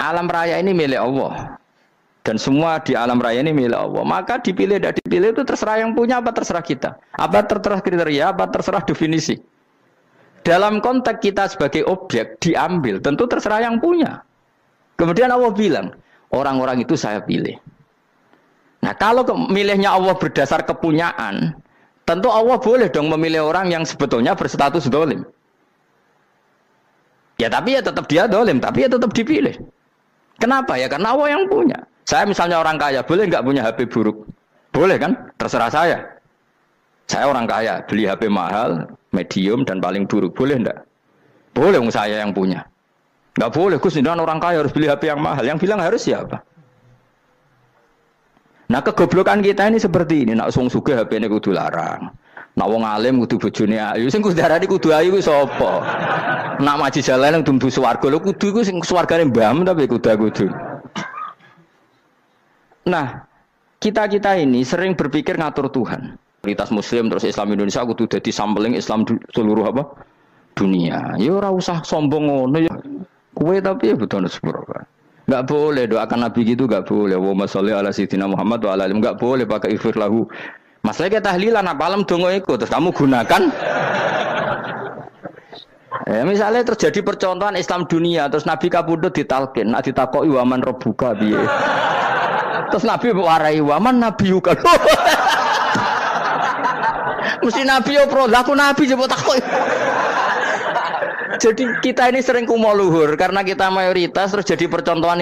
alam raya ini milik Allah. Dan semua di alam raya ini milik Allah. Maka dipilih tidak dipilih itu terserah yang punya apa terserah kita. Apa terserah kriteria, apa terserah definisi. Dalam konteks kita sebagai objek diambil, tentu terserah yang punya. Kemudian Allah bilang, orang-orang itu saya pilih. Nah kalau milihnya Allah berdasar kepunyaan, tentu Allah boleh dong memilih orang yang sebetulnya berstatus dolim. Ya tapi ya tetap dia dolim, tapi ya tetap dipilih. Kenapa ya? Karena Allah yang punya. Saya misalnya orang kaya, boleh nggak punya HP buruk? Boleh kan? Terserah saya. Saya orang kaya, beli HP mahal, medium, dan paling buruk. Boleh enggak? Boleh, saya yang punya. Nggak boleh, Gus, dengan orang kaya harus beli HP yang mahal. Yang bilang harus siapa? Nah, kegoblokan kita ini seperti ini. Nak wong sugih HP ini kudu larang. Nak wong alim kudu bojone ayu. Sing kudu darani kudu ayu kuwi sapa? Nak maji jalan nang dumbu swarga. Lho kudu iku sing swargane mbam tapi kudu. Nah, kita ini sering berpikir ngatur Tuhan. Komunitas Muslim terus Islam Indonesia kudu dadi sampling Islam seluruh apa? Dunia. Ya ora usah sombong ngono ya. Kowe tapi ya butuh sepuro. Enggak boleh doakan Nabi gitu, enggak boleh. Allahumma sholli ala sayyidina Muhammad wa ala alihi. Enggak boleh pakai ighfir lahu. Masalah kita tahlilan apalem donga iku terus kamu gunakan. Misalnya terjadi percontohan Islam dunia terus Nabi kapundhut ditalkin, nek ditakoki waman rabbuka piye. Terus Nabi warai waman nabiyuka. Mesti Nabi yo pro, lah aku Nabi coba takut. Jadi kita ini sering kumo luhur karena kita mayoritas terus jadi percontohan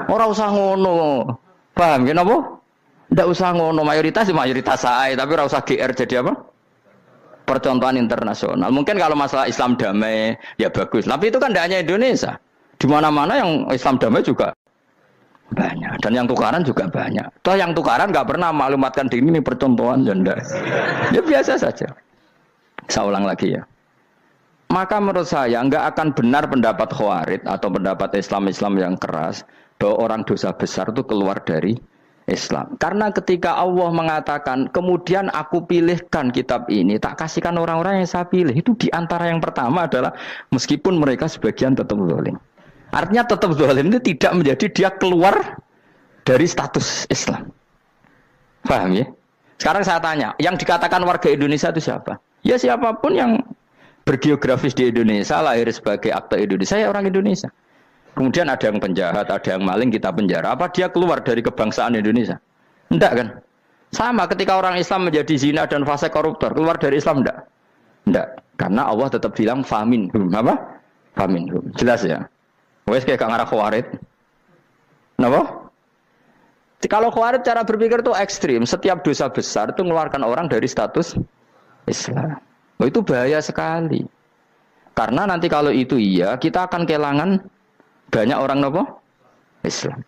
ora usah ngono. Paham ya napa? Ndak usah ngono, mayoritas saya, tapi ora usah GR jadi apa? Percontohan internasional. Mungkin kalau masalah Islam damai ya bagus, tapi itu kan tidak hanya Indonesia. Di mana-mana yang Islam damai juga banyak dan yang tukaran juga banyak. Toh yang tukaran nggak pernah maklumatkan diri ini percontohan janda. Ya biasa saja. Saya ulang lagi ya. Maka menurut saya nggak akan benar pendapat Khawarij atau pendapat Islam yang keras bahwa orang dosa besar itu keluar dari Islam. Karena ketika Allah mengatakan kemudian aku pilihkan kitab ini tak kasihkan orang-orang yang saya pilih, itu diantara yang pertama adalah meskipun mereka sebagian tetap zalim. Artinya tetap zalim itu tidak menjadi dia keluar dari status Islam. Paham ya? Sekarang saya tanya, yang dikatakan warga Indonesia itu siapa? Ya siapapun yang bergeografis di Indonesia, lahir sebagai akte Indonesia, ya orang Indonesia. Kemudian ada yang penjahat, ada yang maling, kita penjara. Apa dia keluar dari kebangsaan Indonesia? Enggak kan? Sama ketika orang Islam menjadi zina dan fasik koruptor, keluar dari Islam enggak? Enggak. Karena Allah tetap bilang faminhum. Apa? Faminhum. Jelas ya? Wes kayak ngarah Khawarij. Kenapa? Kalau Khawarij cara berpikir itu ekstrim. Setiap dosa besar itu mengeluarkan orang dari status Islam. Oh, itu bahaya sekali. Karena nanti kalau itu iya, kita akan kehilangan banyak orang nopo Islam.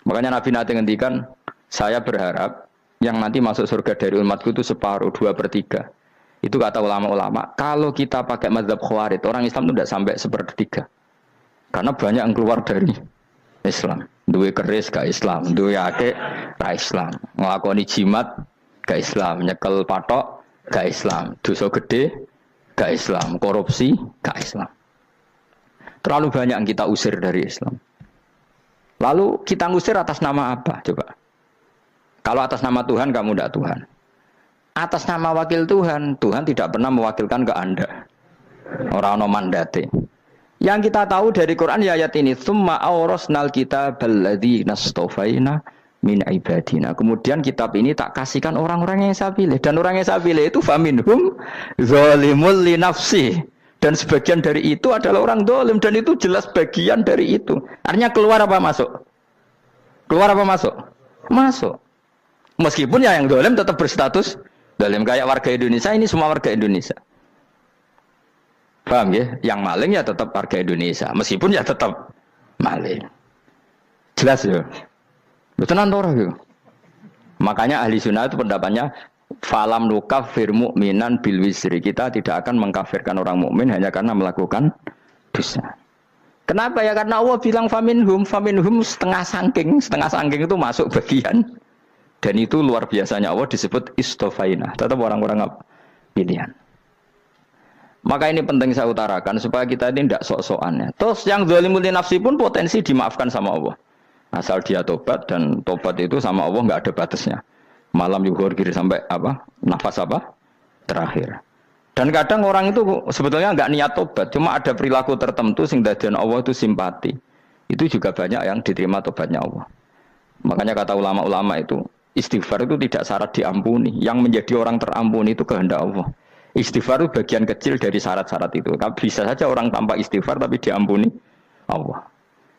Makanya Nabi nanti ngendikan, saya berharap yang nanti masuk surga dari umatku itu separuh, 2/3. Itu kata ulama-ulama. Kalau kita pakai mazhab Khawarij, orang Islam itu tidak sampai 1/3. Karena banyak yang keluar dari Islam. Duwe keris gak Islam, duwe akeh gak Islam, nglakoni jimat gak Islam, nyekel patok gak Islam, dosa gede gak Islam, korupsi gak Islam. Terlalu banyak yang kita usir dari Islam. Lalu kita ngusir atas nama apa? Coba. Kalau atas nama Tuhan, kamu tidak Tuhan. Atas nama wakil Tuhan, Tuhan tidak pernah mewakilkan ke Anda. Orang-orang mandate. Yang kita tahu dari Quran ya ayat ini, tsumma awrasnal kitabal ladzina astafaina min ibadina. Kemudian kitab ini tak kasihkan orang-orang yang saya pilih. Dan orang yang saya pilih itu faminhum zalimul li nafsi. Dan sebagian dari itu adalah orang zalim. Dan itu jelas bagian dari itu. Artinya keluar apa masuk? Keluar apa masuk? Masuk. Meskipun ya yang zalim tetap berstatus zalim. Kayak warga Indonesia, ini semua warga Indonesia. Paham ya? Yang maling ya tetap warga Indonesia. Meskipun ya tetap maling. Jelas ya? Betul nanti ya? Makanya ahli sunnah itu pendapatnya falam nukafir mu'minan bil wisri. Kita tidak akan mengkafirkan orang mukmin hanya karena melakukan dosa. Kenapa ya? Karena Allah bilang faminhum setengah sangking itu masuk bagian. Dan itu luar biasanya Allah disebut istofaina. Tetap orang-orang pilihan. Maka ini penting saya utarakan supaya kita ini tidak sok-sokan ya. Terus yang zalimul nafsi pun potensi dimaafkan sama Allah. Asal dia tobat, dan tobat itu sama Allah nggak ada batasnya. Malam yuhur kiri sampai apa? Nafas apa? Terakhir. Dan kadang orang itu sebetulnya nggak niat tobat, cuma ada perilaku tertentu sehingga dadian Allah itu simpati. Itu juga banyak yang diterima tobatnya Allah. Makanya kata ulama-ulama itu, istighfar itu tidak syarat diampuni. Yang menjadi orang terampuni itu kehendak Allah. Istighfar itu bagian kecil dari syarat-syarat itu. Bisa saja orang tanpa istighfar tapi diampuni Allah.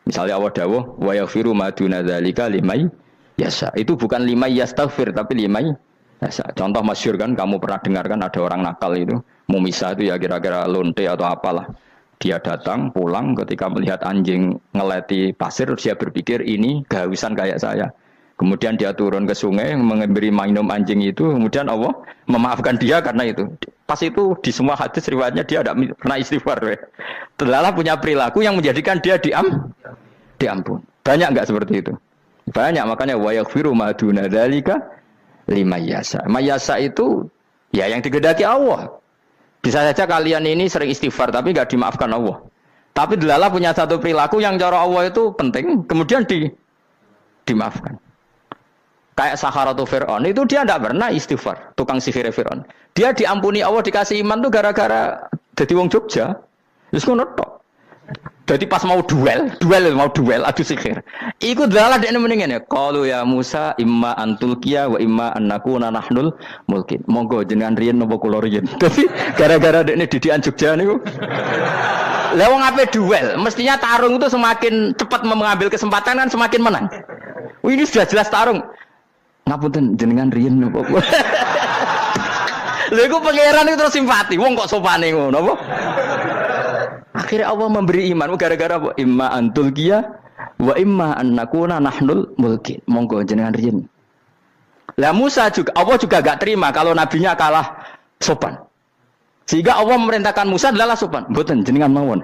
Misalnya Allah dawuh, wa yaghfiru ma duna dzalika limay yasha. Itu bukan limay yastaghfir tapi limay yasha. Contoh masyhur kan, kamu pernah dengar kan ada orang nakal itu, mumisa itu ya kira-kira lonte atau apalah. Dia datang pulang ketika melihat anjing ngeleti pasir, dia berpikir ini kehausan kayak saya. Kemudian dia turun ke sungai memberi minum anjing itu, kemudian Allah memaafkan dia karena itu. Pas itu di semua hadis riwayatnya dia tidak pernah istighfar. Terlalu punya perilaku yang menjadikan dia diampun. Banyak enggak seperti itu? Banyak, makanya wa yaghfiru ma duna dzalika liman yasha. Mayasa itu ya yang digedaki Allah. Bisa saja kalian ini sering istighfar tapi enggak dimaafkan Allah. Tapi delala punya satu perilaku yang cara Allah itu penting, kemudian dimaafkan. Kayak Saharatu Fir'aun itu dia tidak pernah istighfar, tukang sihir Fir'aun. Dia diampuni Allah, dikasih iman tuh gara-gara jadi wong Jogja. Terus ngono tok. Jadi pas mau duel adu sihir. Iku dalah dekne mendingan ya. Qalu ya Musa imma antulqiya wa imma annakuna nahnul mulkin. Monggo jenengan riyen napa kula riyen. Dadi gara-gara dekne didikan Jogja niku. Lah wong ape duel, mestinya tarung itu semakin cepat mengambil kesempatan kan semakin menang. Ini sudah jelas tarung. Ngapunten jenengan riyen napa. Lha iku pangeran itu terus simpati. Wong kok sopane ngono apa? Akhirnya Allah memberi iman gara-gara apa? Imma antulqiya wa imma annakuna nahnul mulkin. Monggo jenengan riyen. Lah Musa juga Allah juga enggak terima kalau nabinya kalah sopan. Sehingga Allah memerintahkan Musa adalah sopan. Mboten jenengan mawon.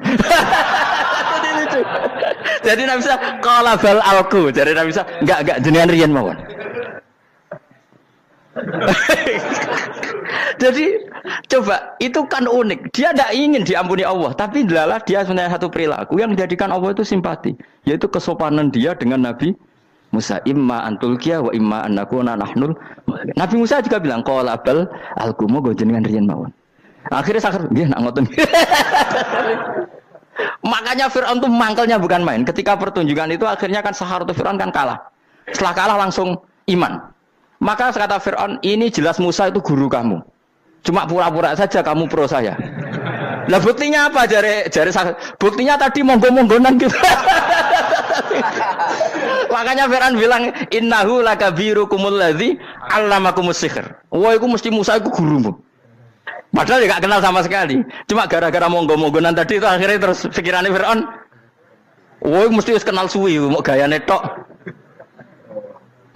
Jadi Nabi Musa qala bal alqu. Jadi Nabi Musa enggak jenengan riyen mawon. Jadi coba itu kan unik. Dia tidak ingin diampuni Allah, tapi adalah dia punya satu perilaku yang menjadikan Allah itu simpati, yaitu kesopanan dia dengan Nabi Musa. Imma antulqiya wa imma annakuna nahnul. Nabi Musa juga bilang qala bal alqumu go jenengan riyen mawon. Akhirnya sakar nggih nak ngoten. Makanya Firaun itu mangkelnya bukan main. Ketika pertunjukan itu akhirnya kan Saharatu Firaun kan kalah. Setelah kalah langsung iman. Maka kata Firaun, ini jelas Musa itu guru kamu. Cuma pura-pura saja kamu pro saya. Lah buktinya apa? Jare buktinya tadi monggo-monggonan gitu. Makanya Firaun bilang innahu lakabirukumul ladzi 'allamakumus sihr. Wah, iku mesti Musa iku gurumu. Padahal dia enggak kenal sama sekali. Cuma gara-gara monggo-monggonan tadi itu akhirnya terus pikirannya Firaun, wah, mesti wis kenal suwi, mau gayane tok.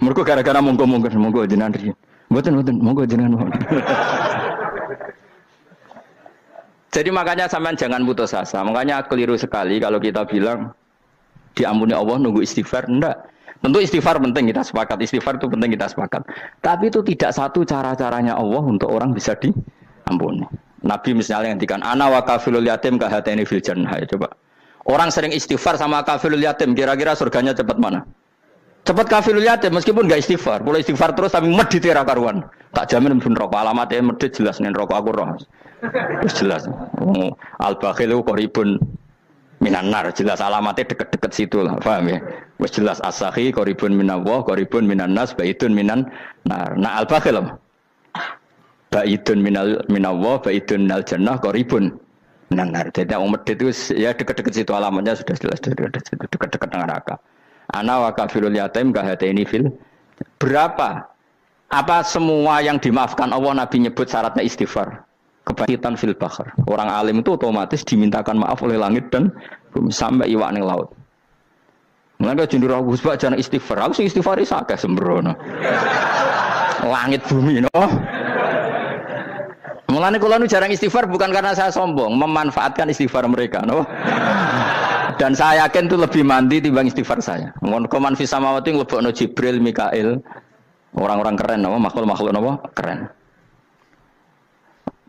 Mergo gara-gara monggo jenengan riyen. Mboten monggo jenengan mawon. Jadi makanya sampean jangan putus asa. Makanya keliru sekali kalau kita bilang diampuni Allah nunggu istighfar. Enggak. Tentu istighfar penting, kita sepakat. Istighfar itu penting, kita sepakat. Tapi itu tidak satu cara-caranya Allah untuk orang bisa diampuni. Nabi misalnya ngendikan ana wa kafilul yatim ka hatani fil jannah. Coba. Orang sering istighfar sama kafilul yatim, kira-kira surganya cepat mana? Cepat kafilul yatim meskipun enggak istighfar. Boleh istighfar terus tapi medhit ra karuan. Tak jamin pun rokok alamatnya medhit jelas nen rokok aku roh. Wis jelas. Al-bakhilu qaribun minan nar, jelas alamatnya deket-deket situ lah, paham ya? Wis jelas as-sakhi qaribun minallah, qaribun minan nas, baitun minan nar. Nah al-bakhil baitun minallah, baitun minal jannah, qaribun minan nar. Jadi yang medhit itu ya deket-deket situ alamatnya sudah jelas deket-deket neraka. Ana wa kafilul yatim kahataini fil. Berapa? Apa semua yang dimaafkan Allah Nabi nyebut syaratnya istighfar? Kebaikan fil bahr. Orang alim itu otomatis dimintakan maaf oleh langit dan bumi sampai iwak ning laut. Mulane jendur aku sebab jangan istighfar. Aku sing istighfar iki akeh sembrono. Langit bumi no. Mulane kula nu jarang istighfar bukan karena saya sombong, memanfaatkan istighfar mereka no. Dan saya yakin itu lebih mandi timbang istighfar saya. Mon koman fi samawati nglebokno Jibril, Mikail. Orang-orang keren no, makhluk-makhluk no, keren.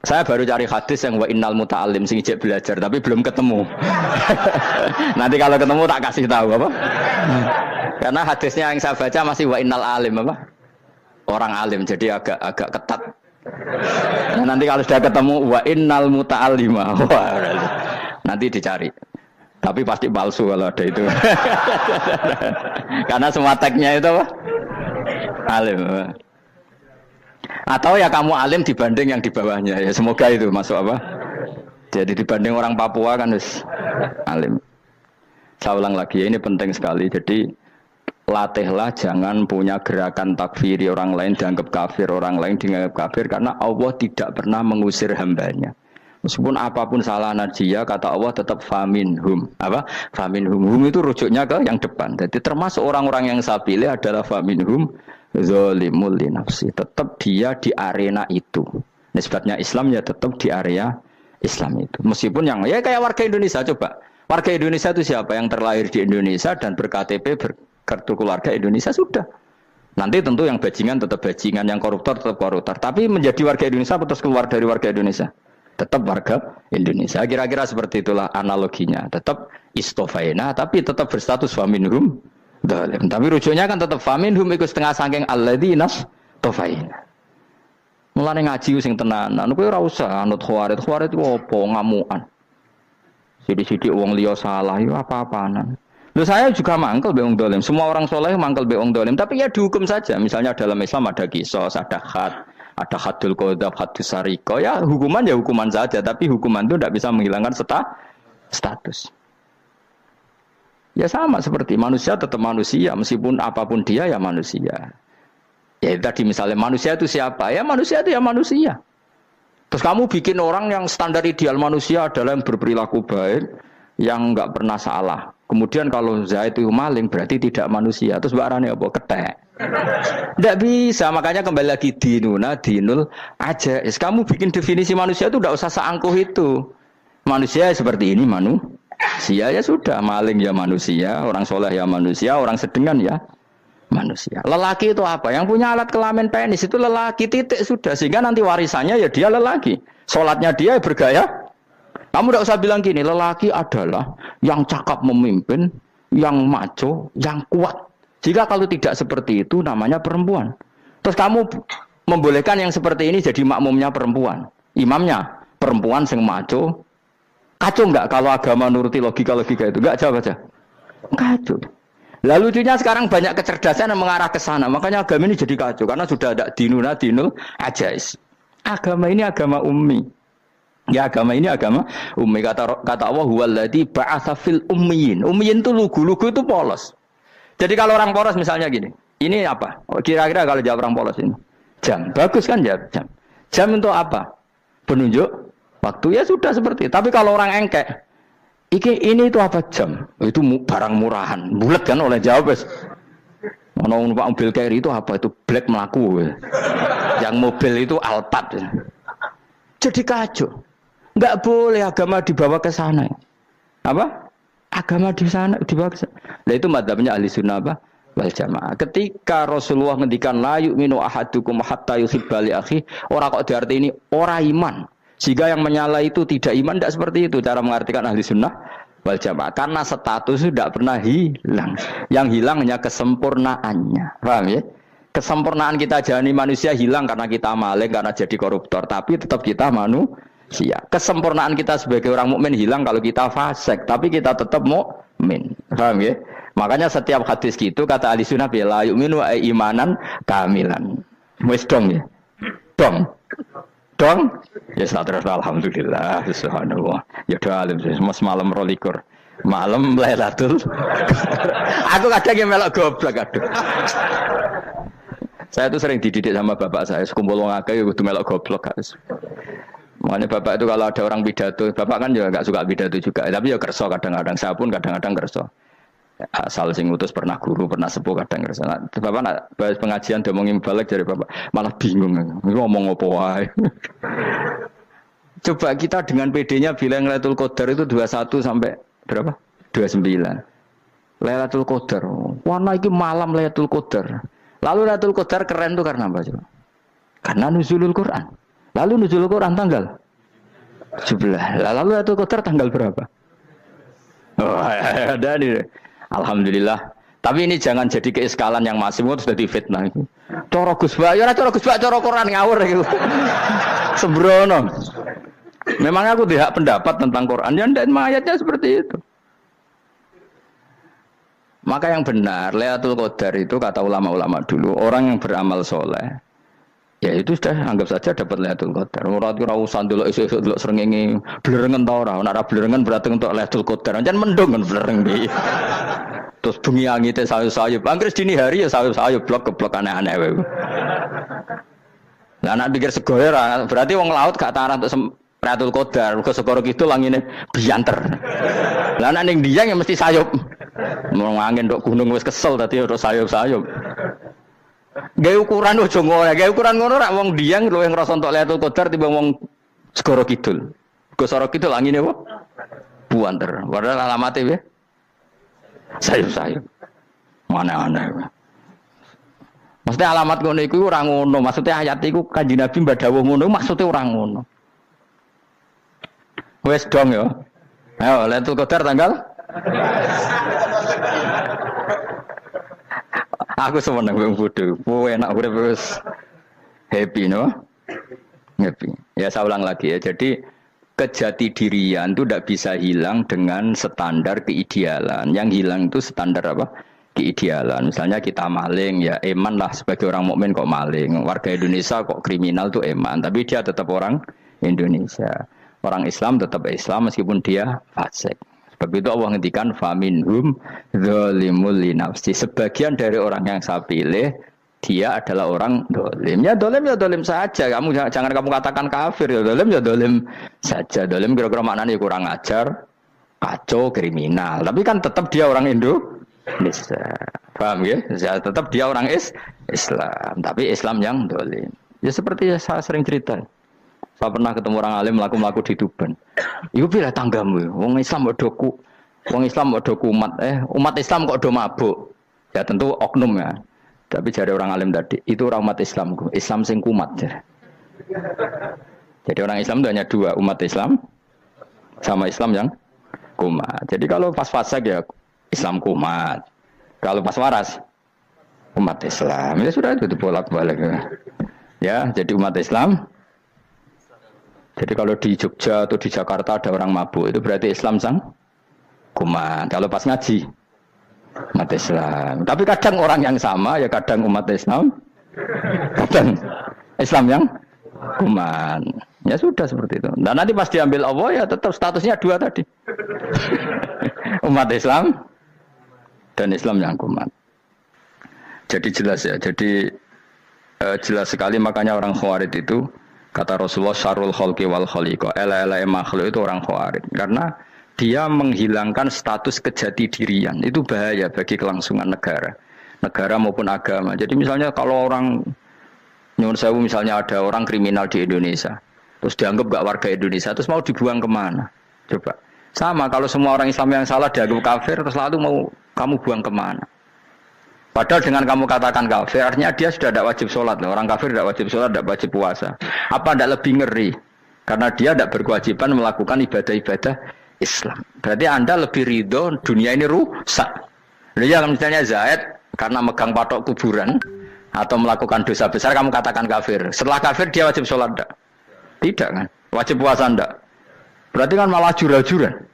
Saya baru cari hadis yang wa innal muta'allim sing ijek belajar tapi belum ketemu. Nanti kalau ketemu tak kasih tahu apa? Karena hadisnya yang saya baca masih wa innal alim apa? Orang alim jadi agak ketat. Nah, nanti kalau sudah ketemu wa innal muta'allima. Wah, nanti dicari. Tapi pasti palsu kalau ada itu. Karena semua tagnya itu apa? Alim. Atau ya kamu alim dibanding yang di bawahnya. Ya semoga itu masuk apa? Jadi dibanding orang Papua kan harus alim. Saya ulang lagi ya, ini penting sekali. Jadi latihlah jangan punya gerakan takfiri orang lain dianggap kafir, orang lain dianggap kafir karena Allah tidak pernah mengusir hambanya. Meskipun apapun salah najiyah, kata Allah tetap faminhum. Apa? Faminhum. Hum itu rujuknya ke yang depan. Jadi termasuk orang-orang yang saya pilih adalah faminhum zalimul li nafsi. Tetap dia di arena itu. Nisbatnya Islam ya tetap di area Islam itu. Meskipun yang ya kayak warga Indonesia coba. Warga Indonesia itu siapa? Yang terlahir di Indonesia dan ber-KTP berkartu keluarga Indonesia sudah. Nanti tentu yang bajingan tetap bajingan, yang koruptor tetap koruptor. Tapi menjadi warga Indonesia terus keluar dari warga Indonesia. Tetap warga Indonesia. Kira-kira seperti itulah analoginya. Tetap istofaina, tapi tetap berstatus faminhum dhalim. Tapi rujuknya kan tetap faminhum ikut setengah sangking alladzinas tofaina. Mulane ngaji sing tenanan. Kowe ora usah anut khawarit. Khawarit itu apa? Ngamukan. Sidik-sidik wong liya salah yo apa-apaanan. Loh saya juga mangkel be wong dhalim. Semua orang soleh mangkel be wong dhalim, tapi ya dihukum saja. Misalnya dalam Islam ada qisas, ada ada hadul qadzaf, hadus sariko, ya hukuman saja, tapi hukuman itu tidak bisa menghilangkan status. Ya sama seperti manusia tetap manusia, meskipun apapun dia ya manusia. Ya tadi misalnya manusia itu siapa? Ya manusia itu ya manusia. Terus kamu bikin orang yang standar ideal manusia adalah yang berperilaku baik, yang nggak pernah salah. Kemudian kalau Zaid itu maling berarti tidak manusia. Terus barangnya apa? Ketek. Tidak bisa, makanya kembali lagi dinul aja. Kamu bikin definisi manusia itu tidak usah seangkuh itu. Manusia seperti ini manusia ya sudah, maling ya manusia, orang soleh ya manusia, orang sedengan ya manusia. Lelaki itu apa? Yang punya alat kelamin penis itu lelaki, titik sudah. Sehingga nanti warisannya ya dia lelaki. Sholatnya dia bergaya. Kamu tidak usah bilang gini, lelaki adalah yang cakap memimpin, yang maco, yang kuat. Jika kalau tidak seperti itu namanya perempuan. Terus kamu membolehkan yang seperti ini jadi makmumnya perempuan. Imamnya perempuan sing maco. Kacau enggak kalau agama nuruti logika-logika itu? Enggak, jawab aja. Kacau. Lalu lucunya sekarang banyak kecerdasan yang mengarah ke sana. Makanya agama ini jadi kacau. Karena sudah ada dinul ajais. Agama ini agama ummi. Ya agama ini agama ummi. Kata Allah huwallazi ba'atsa fil ummiyin. Ummiyin itu lugu-lugu itu polos. Jadi kalau orang polos misalnya gini, ini apa? Kira-kira kalau jawab orang polos ini, jam. Bagus kan jawab jam. Jam untuk apa? Penunjuk waktu ya sudah seperti. Tapi kalau orang engkek, ini itu apa jam? Itu barang murahan. Bulat kan oleh jawab. Mau numpak mobil carry itu apa? Itu black melaku. Yang mobil itu Alphard. Jadi kacau. Enggak boleh agama dibawa ke sana. Apa? Agama di sana dibawa ke sana. Nah itu madzhabnya ahli sunnah apa? Wal jamaah. Ketika Rasulullah ngendikan la yu'minu ahadukum hatta yuhibba li akhi, ora kok diarti ini ora iman. Sehingga yang menyala itu tidak iman, tidak seperti itu cara mengartikan ahli sunnah wal jamaah. Karena status itu tidak pernah hilang. Yang hilang hanya kesempurnaannya. Paham ya? Kesempurnaan kita jalani manusia hilang karena kita maling, karena jadi koruptor. Tapi tetap kita manusia. Kesempurnaan kita sebagai orang mukmin hilang kalau kita fasik. Tapi kita tetap mukmin. Paham ya? Makanya setiap hadis gitu kata ahli sunnah la yu'minu imanan kamilan. Wis dong ya. Dong. Ya terus alhamdulillah subhanallah. Ya doa alim semalam 22. Malam Lailatul. Aku kadang yang melok goblok aduh. Saya tuh sering dididik sama bapak saya, sekumpul wong akeh ya kudu melok goblok guys. Makanya bapak itu kalau ada orang pidato, bapak kan juga enggak suka pidato juga, tapi ya kerso kadang-kadang, saya pun kadang-kadang kerso. Asal sing ngutus pernah guru, pernah sepuh kadang kerso. Nah, bapak nak bahas pengajian ngomongin balik dari bapak, malah bingung. Ngomong apa wae. Coba kita dengan PD-nya bilang Lailatul Qadar itu 21 sampai berapa? 29. Lailatul Qadar. Warna iki malam Lailatul Qadar. Lalu Lailatul Qadar keren tuh karena apa coba? Karena nuzulul Quran. Lalu nuzul Quran tanggal 17. Lalu Lailatul Qadar tanggal berapa? Oh, ada nih. Alhamdulillah. Tapi ini jangan jadi keiskalan yang masih itu sudah difitnah. Coro Gus Bak, ya coro Gus Bak, coro Quran ngawur gitu. Sembrono. Memang aku tidak pendapat tentang Quran, ya dan ayatnya seperti itu. Maka yang benar, Lailatul Qadar itu kata ulama-ulama dulu, orang yang beramal soleh, ya itu sudah anggap saja dapat Lailatul Qadar. Ora usah ndelok esuk-esuk ndelok srengenge blerengen ta ora. Nek ora blerengen berarti untuk Lailatul Qadar. Jan mendung kan blereng iki. Terus bengi angite sayup-sayup. Anggere dini hari ya sayup-sayup blok-blok aneh-aneh wae. Lah nek pikir segoe ora berarti wong laut gak tarah untuk Lailatul Qadar. Mergo segoro kidul angine bianter. Lah nek ning Dieng ya mesti sayup. Mau angin ndok gunung wis kesel dadi ora sayup-sayup. Gawe ukuran ojo ngono, gawe ukuran ngono rak wong Dieng luwih ngrasa entuk Lailatul Qadar timbang wong segoro kidul. Go segoro kidul angine apa? Buanter. Padahal alamate piye? Sayup-sayup. Mana-mana. Maksudnya alamat ngono iku ora ngono, maksudnya ayat iku Kanjeng Nabi mbadhawuh ngono, maksudnya ora ngono. Wes dong ya. Ayo Lailatul Qadar tanggal aku seneng wong bodho. Enak urip wis happy no. Happy. Ya saya ulang lagi ya. Jadi kejati dirian itu tidak bisa hilang dengan standar keidealan. Yang hilang itu standar apa? Keidealan. Misalnya kita maling, ya eman lah sebagai orang mukmin kok maling. Warga Indonesia kok kriminal tuh eman, tapi dia tetap orang Indonesia. Orang Islam tetap Islam meskipun dia fasik. Sebab itu Allah ngendikan faminhum zalimul linafsi. Sebagian dari orang yang saya pilih dia adalah orang dolim. Ya dolim saja. Kamu jangan kamu katakan kafir ya dolim saja. Dolim kira-kira maknanya kurang ajar, kacau, kriminal. Tapi kan tetap dia orang Indonesia. Paham ya? Ya tetap dia orang Islam. Tapi Islam yang dolim. Ya seperti saya sering cerita. Saya pernah ketemu orang alim melaku-melaku di Tuban. Iku pilih tanggamu. Wong Islam kok doku. Wong Islam kok doku umat. Umat Islam kok do mabuk. Ya tentu oknum ya. Tapi dari orang alim tadi, itu orang umat Islam. Islam sing kumat. Jadi orang Islam itu hanya dua, umat Islam sama Islam yang kumat. Jadi kalau pas fasik ya Islam kumat. Kalau pas waras umat Islam. Ya sudah itu bolak-balik. Ya, jadi umat Islam. Jadi kalau di Jogja atau di Jakarta ada orang mabuk, itu berarti Islam sang kumat. Kalau pas ngaji umat Islam. Tapi kadang orang yang sama ya kadang umat Islam, kadang Islam yang kumat. Ya sudah seperti itu. Dan nanti pas diambil Allah ya tetap statusnya dua tadi. Umat Islam dan Islam yang kumat. Jadi jelas ya. Jadi jelas sekali makanya orang Khawarij itu kata Rasulullah syarrul khalqi wal khaliqa. Ela-ela makhluk itu orang Khawarij karena dia menghilangkan status kejati dirian. Itu bahaya bagi kelangsungan negara maupun agama. Jadi misalnya kalau orang nyuwun sewu misalnya ada orang kriminal di Indonesia, terus dianggap gak warga Indonesia, terus mau dibuang kemana? Coba. Sama kalau semua orang Islam yang salah dianggap kafir, terus lalu mau kamu buang kemana? Padahal dengan kamu katakan kafir, artinya dia sudah tidak wajib sholat. Orang kafir tidak wajib sholat, tidak wajib puasa. Apa tidak lebih ngeri? Karena dia tidak berkewajiban melakukan ibadah-ibadah Islam. Berarti Anda lebih ridho dunia ini rusak. Ya misalnya Zaid karena megang patok kuburan atau melakukan dosa besar kamu katakan kafir. Setelah kafir dia wajib sholat enggak? Tidak kan? Wajib puasa enggak? Berarti kan malah jura-jura.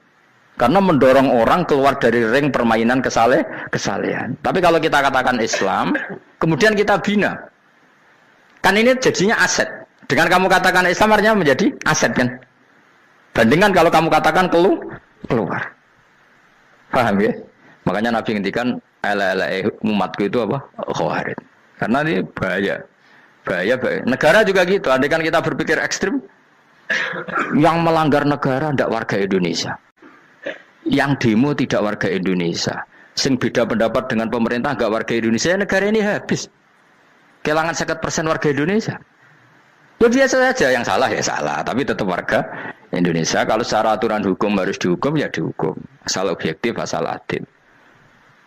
Karena mendorong orang keluar dari ring permainan kesalehan. Tapi kalau kita katakan Islam, kemudian kita bina. Kan ini jadinya aset. Dengan kamu katakan Islam artinya menjadi aset kan? Bandingkan kalau kamu katakan keluar. Paham ya? Makanya Nabi ngendikan ala umatku itu apa? Khawarij. Karena ini bahaya. Bahaya. Negara juga gitu. Andai kan kita berpikir ekstrim, yang melanggar negara tidak warga Indonesia. Yang demo tidak warga Indonesia. Sing beda pendapat dengan pemerintah enggak warga Indonesia, negara ini habis. Kehilangan 50% warga Indonesia. Ya biasa saja, yang salah ya salah, tapi tetap warga Indonesia. Kalau secara aturan hukum harus dihukum ya dihukum. Asal objektif, asal adil.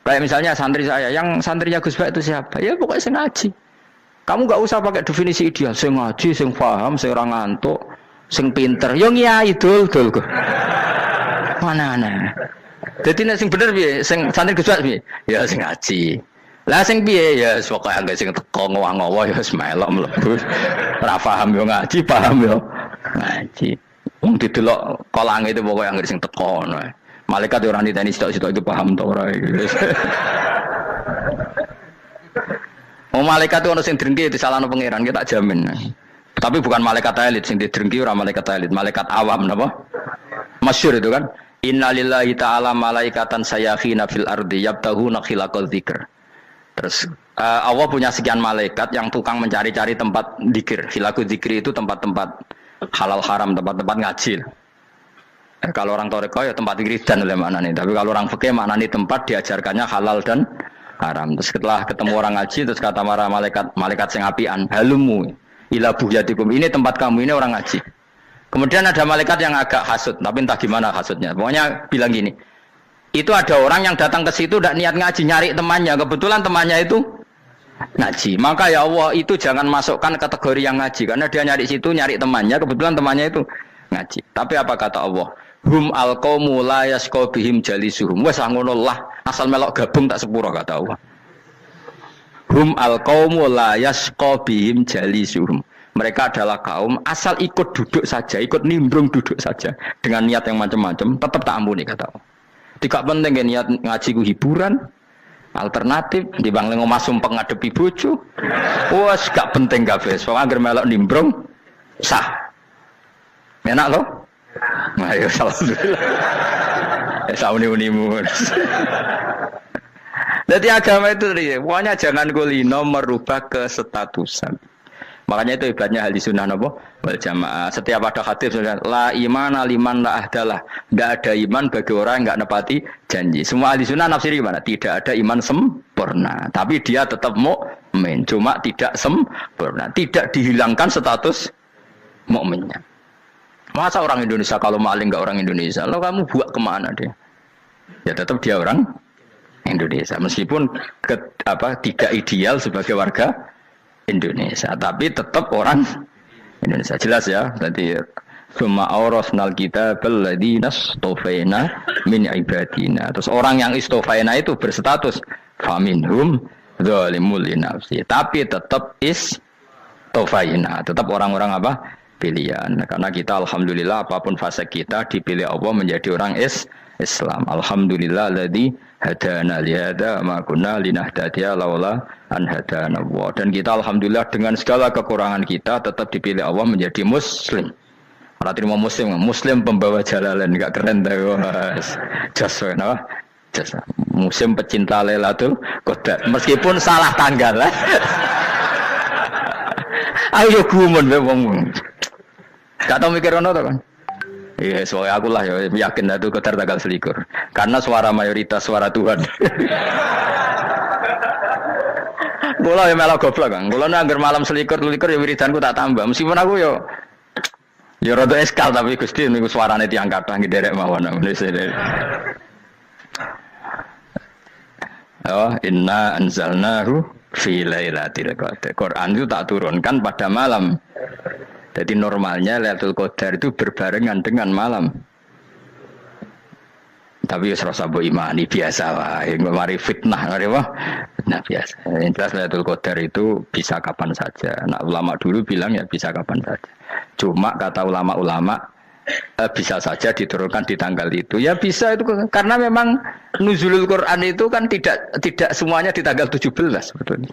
Kayak misalnya santri saya, yang santrinya Gus Bak itu siapa? Ya pokoknya saya ngaji. Kamu nggak usah pakai definisi ideal, sing ngaji, sing paham, sing ora ngantuk, sing pinter. Yo ngiyai dul kok. Mana aneh. Dadi nek sing bener piye? Sing santri Gus piye? Ya sing ngaji. Lah sing piye ya pokoke anggere sing teko ngowah-ngowah ya wis melok mlebu. Ora paham yo ngaji, paham yo ngaji. Wong didelok kolange itu pokoke anggere sing teko ngono. Malaikat ora niteni sitok-sitok itu paham to ora iki. Oh malaikat itu ono sing drengki disalahno pangeran, kita jamin. Tapi bukan malaikat elit sing didrengki ora malaikat elit, malaikat awam napa? Masyhur itu kan. Innalillahi ta'ala malaikatan sayakhina fil ardi yabtahuna khilaqal dzikr. Terus Allah punya sekian malaikat yang tukang mencari-cari tempat dzikir. Khilaqul dzikri itu tempat-tempat halal haram, tempat-tempat ngaji. Kalau orang toreko ya tempat wiridan oleh maknanya. Tapi kalau orang fikih maknanya tempat diajarkannya halal dan haram. Terus setelah ketemu orang ngaji terus kata para malaikat sing apian, halumu ila buhyatikum. Ini tempat kamu, ini orang ngaji. Kemudian ada malaikat yang agak hasud, tapi entah gimana hasudnya. Pokoknya bilang gini, itu ada orang yang datang ke situ tidak niat ngaji, nyari temannya. Kebetulan temannya itu ngaji. Maka ya Allah itu jangan masukkan kategori yang ngaji, karena dia nyari situ nyari temannya. Kebetulan temannya itu ngaji. Tapi apa kata Allah? Hum alqaumu la yasqa bihim jalisuhum. Wes ngono lah, asal melok gabung tak sepuro kata Allah. Hum alqaumu la yasqa bihim jalisuhum. Mereka adalah kaum asal ikut duduk saja, ikut nimbrung duduk saja dengan niat yang macam-macam, tetap tak ampuni kata Allah. Tidak penting kan niat ngaji ku hiburan, alternatif dibang lengo masum pengadepi bojo. Wes gak penting kabeh. Soale anggere melok nimbrung sah. Enak loh? Nah, ya alhamdulillah. Ya sauni-unimu. Jadi agama itu pokoknya jangan kulino merubah kestatusan. Makanya itu hebatnya ahli sunnah napa wal jamaah. Setiap ada hadis la imana liman la ahdalah. Enggak ada iman bagi orang yang enggak nepati janji. Semua ahli sunnah nafsiri mana? Tidak ada iman sempurna. Tapi dia tetap mukmin, cuma tidak sempurna. Tidak dihilangkan status mukminnya. Masa orang Indonesia kalau maling enggak orang Indonesia? Lalu kamu buat kemana dia? Ya tetap dia orang Indonesia. Meskipun tidak ideal sebagai warga Indonesia, tapi tetap orang Indonesia. Jelas ya. Jadi summa awrasnal kitabal ladzina istofaina min ibadina. Terus orang yang istofaina itu berstatus faminhum zalimul linafsi. Tapi tetap istofaina, tetap orang-orang apa? Pilihan. Karena kita alhamdulillah apapun fase kita dipilih Allah menjadi orang Islam. Alhamdulillah alladzi hadana lihada ma kunna linahtadiya laula an hadana Allah. Dan kita alhamdulillah dengan segala kekurangan kita tetap dipilih Allah menjadi muslim. Ora terima muslim pembawa jalalain, enggak keren ta Mas. Jas napa? Jas. Muslim pecinta Lailatul Qadar. Meskipun salah tanggal. Ayo gumun wae wong. Gak tau mikir ono to kan? Iya, soalnya aku lah ya yakin itu Qadar tanggal 21. Karena suara mayoritas suara Tuhan. Kula ya melok goblok kan. Kula nek malam 21 ya wiridanku tak tambah. Meskipun aku ya rada eskal tapi Gusti niku suarane tiyang kathah nderek mawon. Oh, inna anzalnahu fi lailatul qadar. Quran itu tak turunkan pada malam. Jadi normalnya Lailatul Qadar itu berbarengan dengan malam. Tapi ya serasa mbok imani biasa wae, mari fitnah ngene wah. Nah biasa. Yang jelas Lailatul Qadar itu bisa kapan saja. Nah ulama dulu bilang ya bisa kapan saja. Cuma kata ulama-ulama bisa saja diturunkan di tanggal itu. Ya bisa itu karena memang nuzulul Quran itu kan tidak semuanya di tanggal 17 sebetulnya.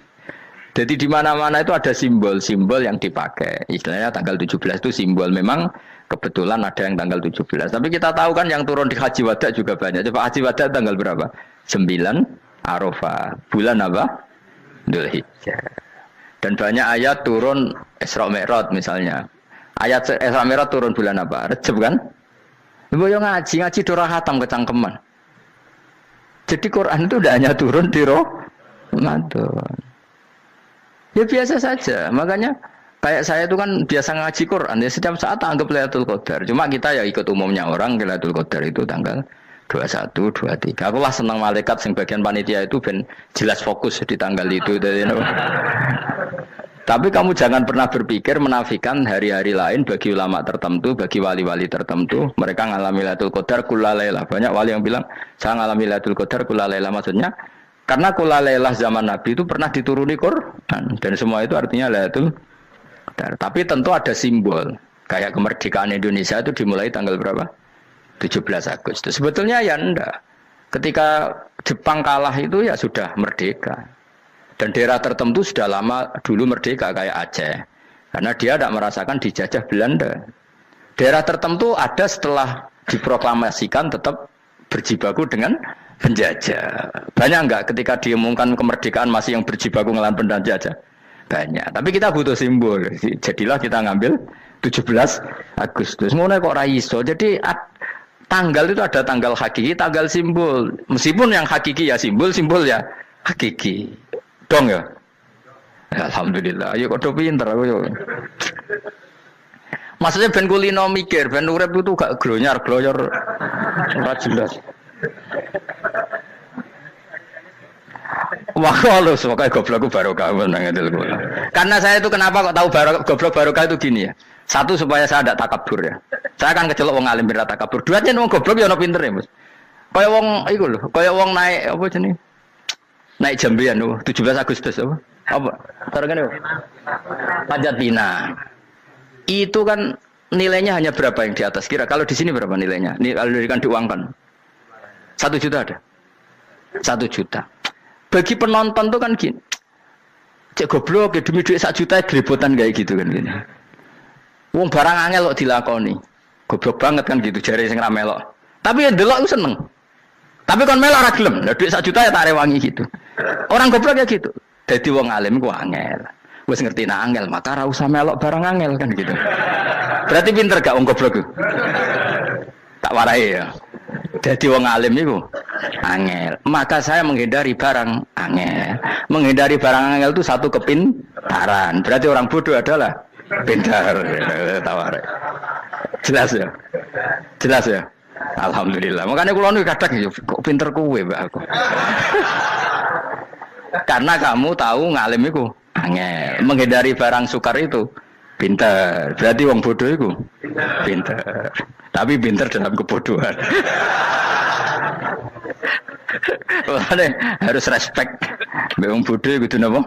Jadi di mana-mana itu ada simbol-simbol yang dipakai. Istilahnya tanggal 17 itu simbol. Memang kebetulan ada yang tanggal 17. Tapi kita tahu kan yang turun di Haji Wada juga banyak. Coba Haji Wada tanggal berapa? 9 Arafah. Bulan apa? Dzulhijjah. Dan banyak ayat turun Isra Mi'raj misalnya. Ayat Isra Mi'raj turun bulan apa? Rejab kan? Ibu yang ngaji dora khatam kecangkeman. Jadi Quran itu tidak hanya turun di Ramadan. Ya biasa saja, makanya kayak saya itu kan biasa ngaji Quran ya setiap saat anggap Lailatul Qadar. Cuma kita ya ikut umumnya orang Lailatul Qadar itu tanggal 21, 23. Aku lah senang malaikat yang bagian panitia itu ben jelas fokus di tanggal itu. Tapi kamu jangan pernah berpikir menafikan hari-hari lain bagi ulama tertentu, bagi wali-wali tertentu. Mereka ngalami Lailatul Qadar kulalailah. Banyak wali yang bilang, saya ngalami Lailatul Qadar kulalailah. Maksudnya, karena kulalailah zaman Nabi itu pernah dituruni Quran. Dan semua itu artinya Lailatul Qadar. Tapi tentu ada simbol. Kayak kemerdekaan Indonesia itu dimulai tanggal berapa? 17 Agustus. Sebetulnya ya enggak. Ketika Jepang kalah itu ya sudah merdeka. Dan daerah tertentu sudah lama dulu merdeka kayak Aceh. Karena dia tidak merasakan dijajah Belanda. Daerah tertentu ada setelah diproklamasikan tetap berjibaku dengan penjajah. Banyak enggak ketika diumumkan kemerdekaan masih yang berjibaku ngelawan penjajah? Banyak. Tapi kita butuh simbol. Jadilah kita ngambil 17 Agustus. Ngono kok ra iso. Jadi tanggal itu ada tanggal hakiki, tanggal simbol. Meskipun yang hakiki ya simbol, simbol ya hakiki. Dong ya? Alhamdulillah. Ayo kok pinter aku yo. Maksudnya ben kulino mikir, ben urip itu gak glonyar-glonyor ora jelas. Wah, kalau semoga goblokku barokah menang itu. Karena saya itu kenapa kok tahu goblok barokah itu gini ya. Satu supaya saya tidak takabur ya. Saya akan kecelok wong alim bir takabur. Dua aja wong goblok ya ono pinter ya, Mas. Kaya wong iku lho, kaya wong naik apa jenenge? Naik jambian lho, 17 Agustus apa? Apa? Tarengane apa? Panjat Pinang. Itu kan nilainya hanya berapa yang di atas kira? Kalau di sini berapa nilainya? Ini kalau diberikan diuangkan. 1 juta ada. 1 juta. Bagi penonton tuh kan gini. Cek goblok ya demi duit 1 juta grebotan kayak gitu kan gini. Wong barang angel kok dilakoni. Goblok banget kan gitu jare sing ra melok. Tapi ya delok ku seneng. Tapi kon melok ora gelem. Lah duit 1 juta ya tak rewangi gitu. Orang goblok ya gitu. Dadi wong alim ku angel. Wis ngerti nak angel maka ora usah melok barang angel kan gitu. Berarti pinter gak wong goblok ku? Tak warai ya. Jadi wong alim itu angel. Maka saya menghindari barang angel. Menghindari barang angel itu satu kepintaran. Berarti orang bodoh adalah pintar. Tawarai. Jelas ya. Jelas ya. Alhamdulillah. Makanya kula nu kadang kok pinter kowe mbak aku. Karena kamu tahu ngalim itu angel. Menghindari barang sukar itu pintar. Berarti wong bodoh itu pintar. Tapi pintar dalam kebodohan. Makanya harus respect. Wong bodoh itu napa?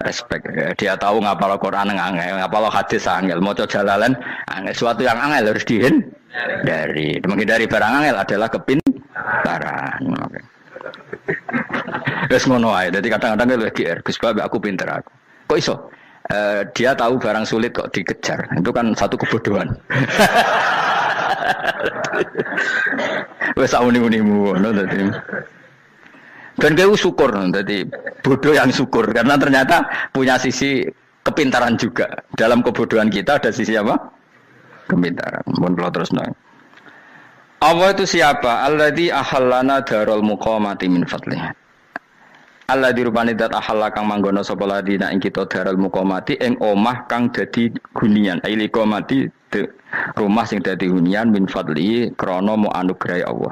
Respect. Dia tahu ngapal Quran angel, ngapal hadis angel, maca jalalan angel. Suatu yang angel harus dihindari. Menghindari barang angel adalah kepintaran. Wes ngono ae. Dadi kadang-kadang lho GR, Gus Bab aku pinter aku. Kok iso? Dia tahu barang sulit kok dikejar. Itu kan satu kebodohan. Wes uni-unimu ngono dadi. Dan kayak syukur dadi bodoh yang syukur karena ternyata punya sisi kepintaran juga. Dalam kebodohan kita ada sisi apa? Kepintaran. Mun kula terusno. Allah itu siapa? Alladzi ahallana darul muqamati min fadlih. Alladzi rupane dat ahalla kang manggono sapa ladina ing kita darul muqamati ing omah kang dadi hunian. Aili qamati rumah sing dadi hunian min fadli krana mu anugrahi Allah.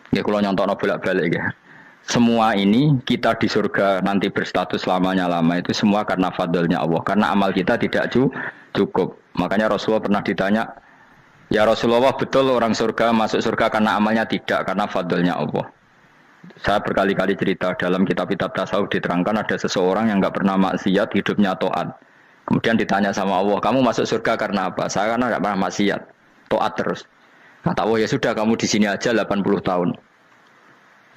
Ya kula nyontokno bolak-balik ya. Semua ini kita di surga nanti berstatus lamanya-lama itu semua karena fadlnya Allah. Karena amal kita tidak cukup. Makanya Rasulullah pernah ditanya, ya Rasulullah betul orang surga masuk surga karena amalnya tidak, karena fadlnya Allah. Saya berkali-kali cerita dalam kitab-kitab tasawuf diterangkan ada seseorang yang enggak pernah maksiat, hidupnya taat. Kemudian ditanya sama Allah, kamu masuk surga karena apa? Saya karena enggak pernah maksiat, taat terus. Kata Allah, ya sudah kamu di sini aja 80 tahun.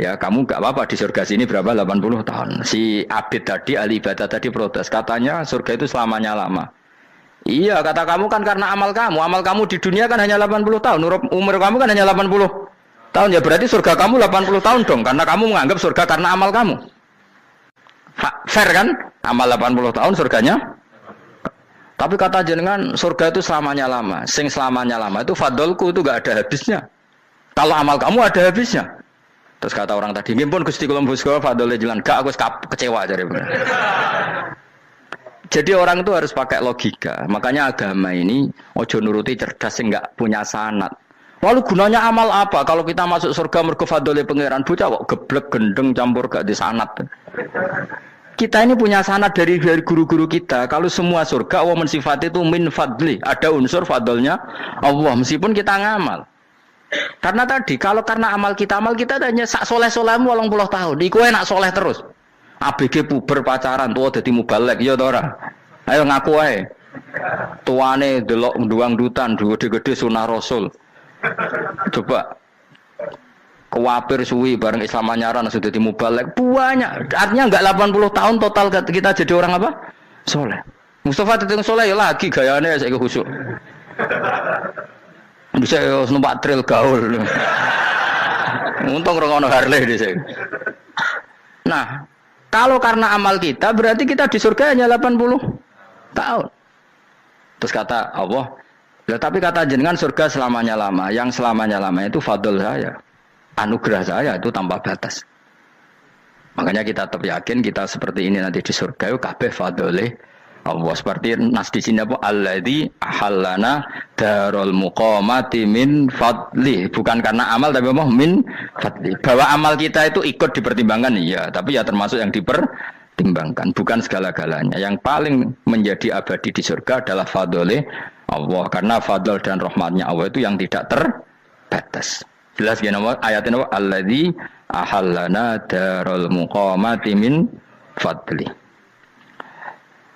Ya kamu enggak apa-apa di surga sini berapa 80 tahun. Si Abid tadi, ahli ibadah tadi protes. Katanya surga itu selamanya lama. Iya, kata kamu kan karena amal kamu. Amal kamu di dunia kan hanya 80 tahun. Umur kamu kan hanya 80 tahun. Ya berarti surga kamu 80 tahun dong. Karena kamu menganggap surga karena amal kamu. Fair kan? Amal 80 tahun surganya. Tapi kata jenengan surga itu selamanya lama. Sing selamanya lama itu fadolku itu gak ada habisnya. Kalau amal kamu ada habisnya. Terus kata orang tadi, ngimpun Gusti kula mbuska fadole jalan. Gak, aku kecewa jare. Jadi orang itu harus pakai logika. Makanya agama ini ojo nuruti cerdas sing gak punya sanad. Lalu gunanya amal apa? Kalau kita masuk surga mergo fadole pangeran bocah kok geblek gendeng campur gak di sanad. kita ini punya sanad dari guru-guru kita. Kalau semua surga Allah mensifati itu min fadli, ada unsur fadlnya Allah meskipun kita ngamal. Karena tadi kalau karena amal kita hanya sak soleh-solehmu 80 tahun. Iku enak soleh terus. ABG puber pacaran tua dadi mubalek ya ta ora? Ayo ngaku ae. Tuane delok nduang dutan gede-gede sunah Rasul. Coba kewapir suwi bareng Islam anyaran sudah dadi mubalek banyak. Artinya enggak 80 tahun total kita jadi orang apa? Soleh. Mustafa teteng soleh ya lagi gayane saiki khusyuk. Bisa numpak trail gaul. Untung rengono Harley dhisik. Nah, kalau karena amal kita berarti kita di surga hanya 80 tahun. Terus kata Allah, ya tapi kata jenengan surga selamanya lama. Yang selamanya lama itu fadl saya. Anugerah saya itu tanpa batas. Makanya kita tetap yakin kita seperti ini nanti di surga itu kabeh fadlile Allah, seperti nas di sini apa alladzi ahallana darul muqamati min fadli, bukan karena amal tapi apa min fadli. Bahwa amal kita itu ikut dipertimbangkan iya, tapi ya termasuk yang dipertimbangkan, bukan segala-galanya. Yang paling menjadi abadi di surga adalah fadli Allah, karena fadl dan rahmatnya Allah itu yang tidak terbatas. Jelas gini ayatnya apa alladzi ahallana darul muqamati min fadli.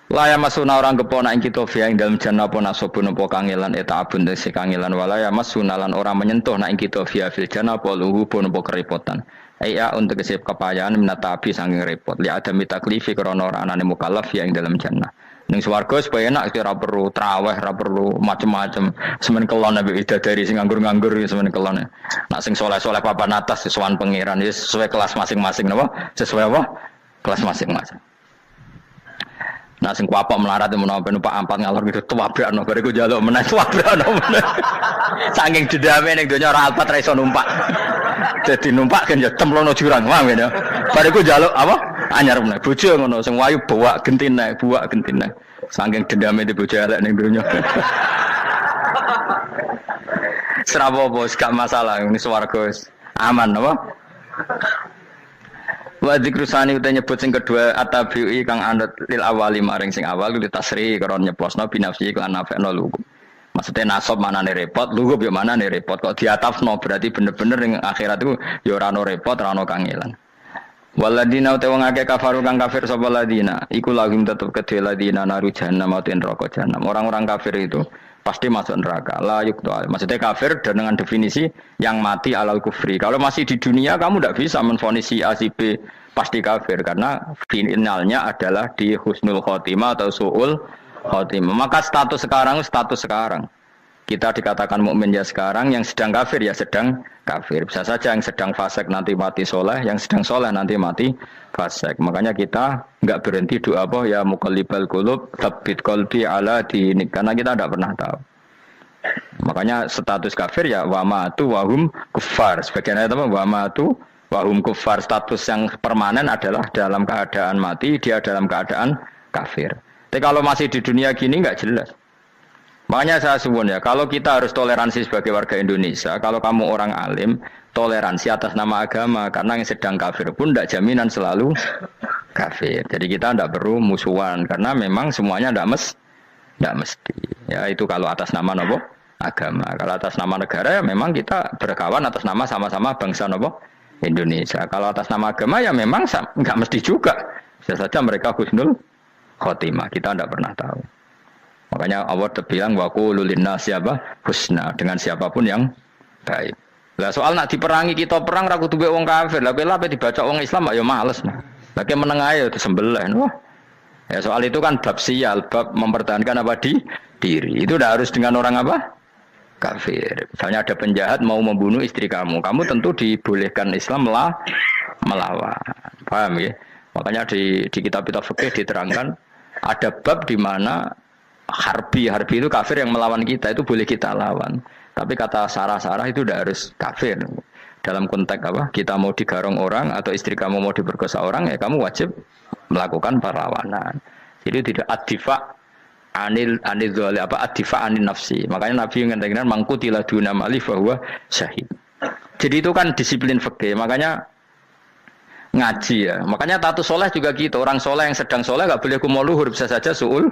Laya masuna orang kepona ing kita via ing dalam jannah apa nasabun apa kangelan eta abun dese kangelan walaya masuna lan orang menyentuh nak ing kita via fil jannah apa luhu pun apa kerepotan. Iya untuk kesip kepayaan minatabi saking repot. Li ada mitaklifi krana ora anane mukallaf via ing dalam jannah. Ning swarga supaya enak ora perlu traweh, ora perlu macam-macam. Semen kelon nabi dari sing nganggur-nganggur semen kelon. Nak sing saleh-saleh papan atas sesuwan pangeran sesuai kelas masing-masing napa? Sesuai apa? Kelas masing-masing. Nah sing kuapok melarat menawa numpak ampat ngalor gitu tuwabrakno bariku njaluk meneh tuwabrakno meneh. Saking dendame ning donya ora alpat ra iso numpak. Dadi numpak kan ya templono jurang wae ya. Bariku njaluk apa? Anyar meneh. Bojo ngono sing wayu buak gentine. Saking dendame di bojo elek ning donya. Serapopo gak masalah ini swarga aman apa? Wa dzikrusani uta nyebut sing kedua atabi'i kang anut lil awali maring sing awal kuwi tasri karo nyeplosno binafsi lan nafekno lugu. Maksudnya nasab manane repot, lugu yo manane repot kok diatafno berarti bener-bener ning akhirat iku yo ora ono repot, ora ono kangelan. Waladina uta wong akeh kafaru kang kafir sapa ladina, iku lahum tetep kedhe ladina naru jahannam mauten neraka jahannam. Orang-orang kafir itu pasti masuk neraka. La yuktu. Maksudnya kafir dengan definisi yang mati alal kufri. Kalau masih di dunia kamu tidak bisa menvonis si A si B pasti kafir karena finalnya adalah di husnul khotimah atau su'ul khotimah. Maka status sekarang. Kita dikatakan mukmin ya sekarang, yang sedang kafir ya sedang kafir. Bisa saja yang sedang fasik nanti mati soleh, yang sedang soleh nanti mati fasik. Makanya kita enggak berhenti doa apa ya muqallibal qulub tsabbit qalbi ala dinik, karena kita tidak pernah tahu. Makanya status kafir ya wa matu wa hum kuffar. Sebagian ayat apa wa matu wa hum kuffar, status yang permanen adalah dalam keadaan mati, dia dalam keadaan kafir. Tapi kalau masih di dunia gini enggak jelas. Makanya saya suwun ya, kalau kita harus toleransi sebagai warga Indonesia, kalau kamu orang alim, toleransi atas nama agama, karena yang sedang kafir pun tidak jaminan selalu kafir. Jadi kita tidak perlu musuhan, karena memang semuanya tidak mesti. Ya itu kalau atas nama nopo agama. Kalau atas nama negara ya memang kita berkawan atas nama sama-sama bangsa nopo Indonesia. Kalau atas nama agama ya memang nggak mesti juga. Bisa saja mereka husnul khotimah, kita tidak pernah tahu. Makanya Allah terbilang wa qulul linnasi apa husna, dengan siapapun yang baik. Lah soal nak diperangi kita perang ra kudu wong kafir. Lah kowe lape dibaca wong Islam ya males. Lah ke meneng ae disembelih. Wah. Ya soal itu kan bab sial, bab mempertahankan apa diri. Itu udah harus dengan orang apa? Kafir. Misalnya ada penjahat mau membunuh istri kamu tentu dibolehkan Islam melawan. Paham ya? Makanya di kitab-kitab fikih diterangkan ada bab di mana harbi itu kafir yang melawan kita itu boleh kita lawan. Tapi kata sarah-sarah itu udah harus kafir. Dalam konteks apa? Kita mau digarong orang atau istri kamu mau diperkosa orang ya kamu wajib melakukan perlawanan. Jadi tidak adifa anil dzali apa adifa anin nafsi. Makanya Nabi mengatakan mangkutila duna mali bahwa syahid. Jadi itu kan disiplin fikih. Makanya ngaji ya. Makanya tatus soleh juga gitu. Orang soleh yang sedang soleh nggak boleh kumo luhur, bisa saja suul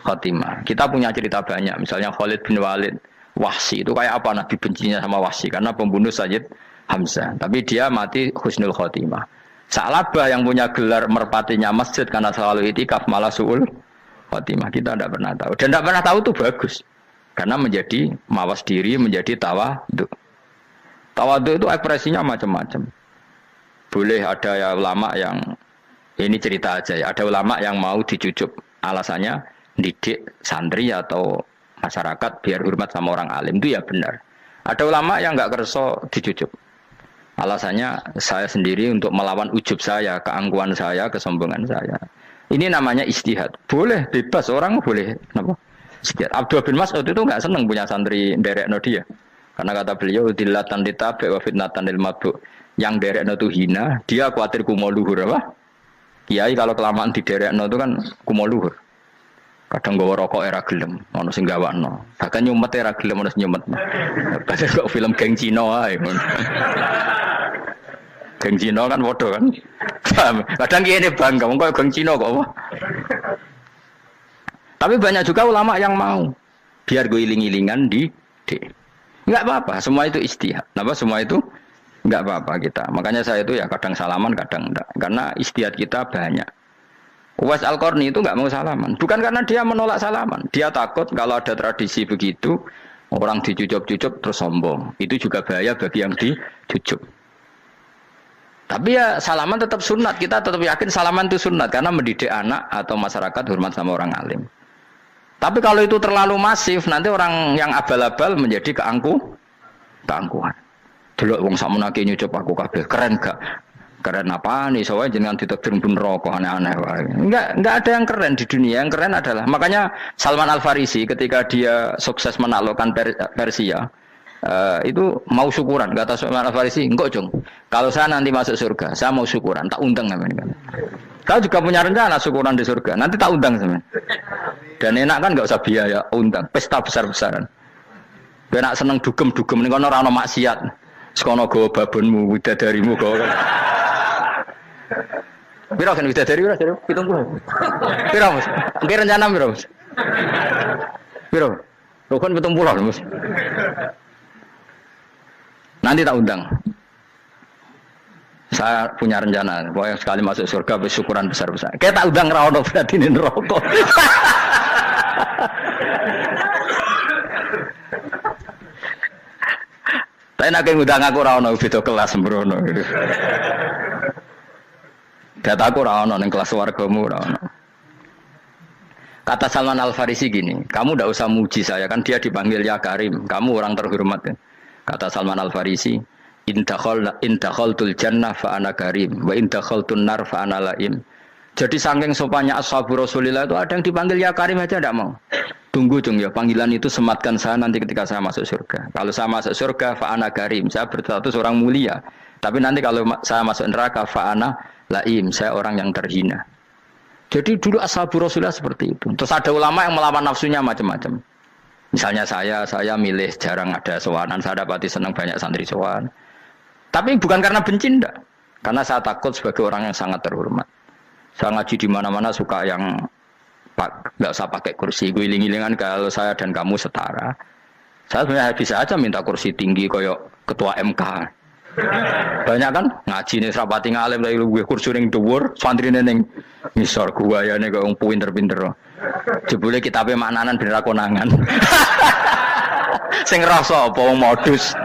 khotimah. Kita punya cerita banyak. Misalnya Khalid bin Walid, Wahsy itu kayak apa Nabi bencinya sama Wahsy karena pembunuh Sayyid Hamzah. Tapi dia mati husnul khotimah. Sa'labah yang punya gelar merpatinya masjid karena selalu itikaf malah suul khotimah. Kita tidak pernah tahu. Dan tidak pernah tahu itu bagus. Karena menjadi mawas diri, menjadi tawadhu. Tawadhu itu ekspresinya macam-macam. Boleh ada ya ulama yang ini cerita aja ya. Ada ulama yang mau dicucup. Alasannya didik santri atau masyarakat biar hormat sama orang alim itu ya benar. Ada ulama yang nggak kerso dicucup. Alasannya saya sendiri untuk melawan ujub saya, keangkuhan saya, kesombongan saya. Ini namanya ijtihad. Boleh bebas orang boleh. Kenapa? Ijtihad. Abdullah bin Mas'ud itu nggak senang punya santri derekno dia. Karena kata beliau dilatan ditabe wa fitnatan lil mabuk. Yang derekno itu hina, dia khawatir kumo luhur apa? Kiai kalau kelamaan di derekno itu kan kumo luhur. Kadang gawa rokok era gelem, ono sing gawakno. Bahkan nyumet era gelem ono sing nyumet. Padahal kok film geng Cina ae. Geng Cina kan bodoh kan. Kadang kene bangga wong kok geng Cina kok apa. Tapi banyak juga ulama yang mau biar gue iling-ilingan di enggak apa-apa, semua itu ijtihad. Napa semua itu enggak apa-apa kita. Makanya saya itu ya kadang salaman, kadang enggak. Karena ijtihad kita banyak. Uwais Al-Qarni itu enggak mau salaman. Bukan karena dia menolak salaman. Dia takut kalau ada tradisi begitu, orang dicucup-cucup terus sombong. Itu juga bahaya bagi yang dicucup. Tapi ya salaman tetap sunat. Kita tetap yakin salaman itu sunat. Karena mendidik anak atau masyarakat hormat sama orang alim. Tapi kalau itu terlalu masif, nanti orang yang abal-abal menjadi keangkuhan. Delok wong sakmenake nyucup aku kabeh, keren gak? Keren apa nih? Soalnya jenengan ditakdir pun rokok aneh-aneh. Enggak ada yang keren di dunia. Yang keren adalah makanya Salman Al Farisi ketika dia sukses menaklukkan Persia itu mau syukuran. Kata Salman Al Farisi, enggak Jong. Kalau saya nanti masuk surga, saya mau syukuran. Tak undang namanya kan. Kau juga punya rencana syukuran di surga. Nanti tak undang sama. Dan enak kan enggak usah biaya undang. Pesta besar-besaran. Enak seneng dugem-dugem ning kono ora ono maksiat. Sekono go babonmu, widadarimu go. Piro kan widadari ora jare 70. Piro Mas? Nggih rencana piro Mas? Piro? Lho kan 70 Mas. Nanti tak undang. Saya punya rencana, pokoknya sekali masuk surga bersyukuran besar-besar. Kayak tak undang ra ono berarti ning neraka. Tapi nak ngundang aku ra ono beda kelas sembrono gitu. Dataku ra ono ning kelas wargamu ra ono. Kata Salman Al Farisi gini, kamu ndak usah muji saya kan dia dipanggil ya Karim, kamu orang terhormat. Ya. Kata Salman Al Farisi, in dakhaltul jannah fa ana karim wa in dakhaltun nar fa ana laim. Jadi saking sopannya ashabu Rasulillah itu ada yang dipanggil ya Karim aja ndak mau. Tunggu Jung ya, panggilan itu sematkan saya nanti ketika saya masuk surga. Kalau saya masuk surga fa ana karim, saya berstatus orang mulia. Tapi nanti kalau saya masuk neraka fa ana laim, saya orang yang terhina. Jadi dulu ashabu Rasulullah seperti itu. Terus ada ulama yang melawan nafsunya macam-macam. Misalnya saya milih jarang ada sowanan, saya dapati senang banyak santri sowan. Tapi bukan karena benci enggak. Karena saya takut sebagai orang yang sangat terhormat. Saya ngaji di mana-mana suka yang enggak usah pakai kursi, guling-gilingan kalau saya dan kamu setara. Saya sebenarnya bisa aja minta kursi tinggi koyok ketua MK. Banyak kan ngaji nih serapati ngalim dari gue kursi ning dhuwur, santri ning ngisor guayane kok wong pinter-pinter. Jebule kitabe maknanan ben ra konangan. Sing rasa apa wong modus.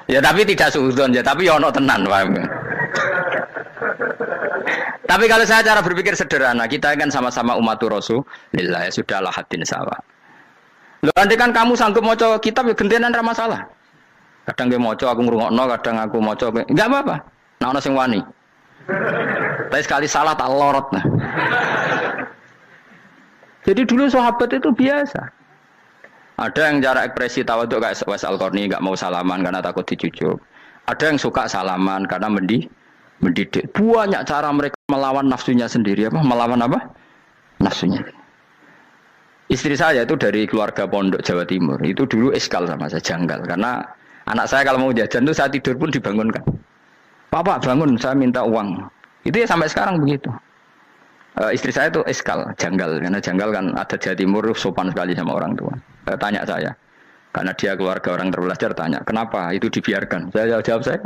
Ya tapi tidak suudzon ya, tapi ya ono tenan, paham. Tapi kalau saya cara berpikir sederhana, kita kan sama-sama umatur Rasulillah, ya sudahlah hadin sawa. Loh nanti kan kamu sanggup maca kitab ya gentenan ra masalah. Kadang dia moco aku ngrungokno, kadang aku moco enggak apa-apa. Nah ono sing wani. Tapi sekali salah tak lorot nah. Jadi dulu sahabat itu biasa. Ada yang cara ekspresi tawadhu kayak Uwais Al-Qarni enggak mau salaman karena takut dicucuk. Ada yang suka salaman karena mendidik. Banyak cara mereka melawan nafsunya sendiri apa? Melawan apa? Nafsunya. Istri saya itu dari keluarga pondok Jawa Timur. Itu dulu eskal sama saya, janggal karena anak saya kalau mau jajan itu saya tidur pun dibangunkan. Pak bangun, saya minta uang. Itu ya sampai sekarang begitu. Istri saya itu eskal, janggal. Karena janggal kan ada Jawa Timur sopan sekali sama orang tua. Tanya saya. Karena dia keluarga orang terpelajar tanya, kenapa itu dibiarkan? Saya jawab saya.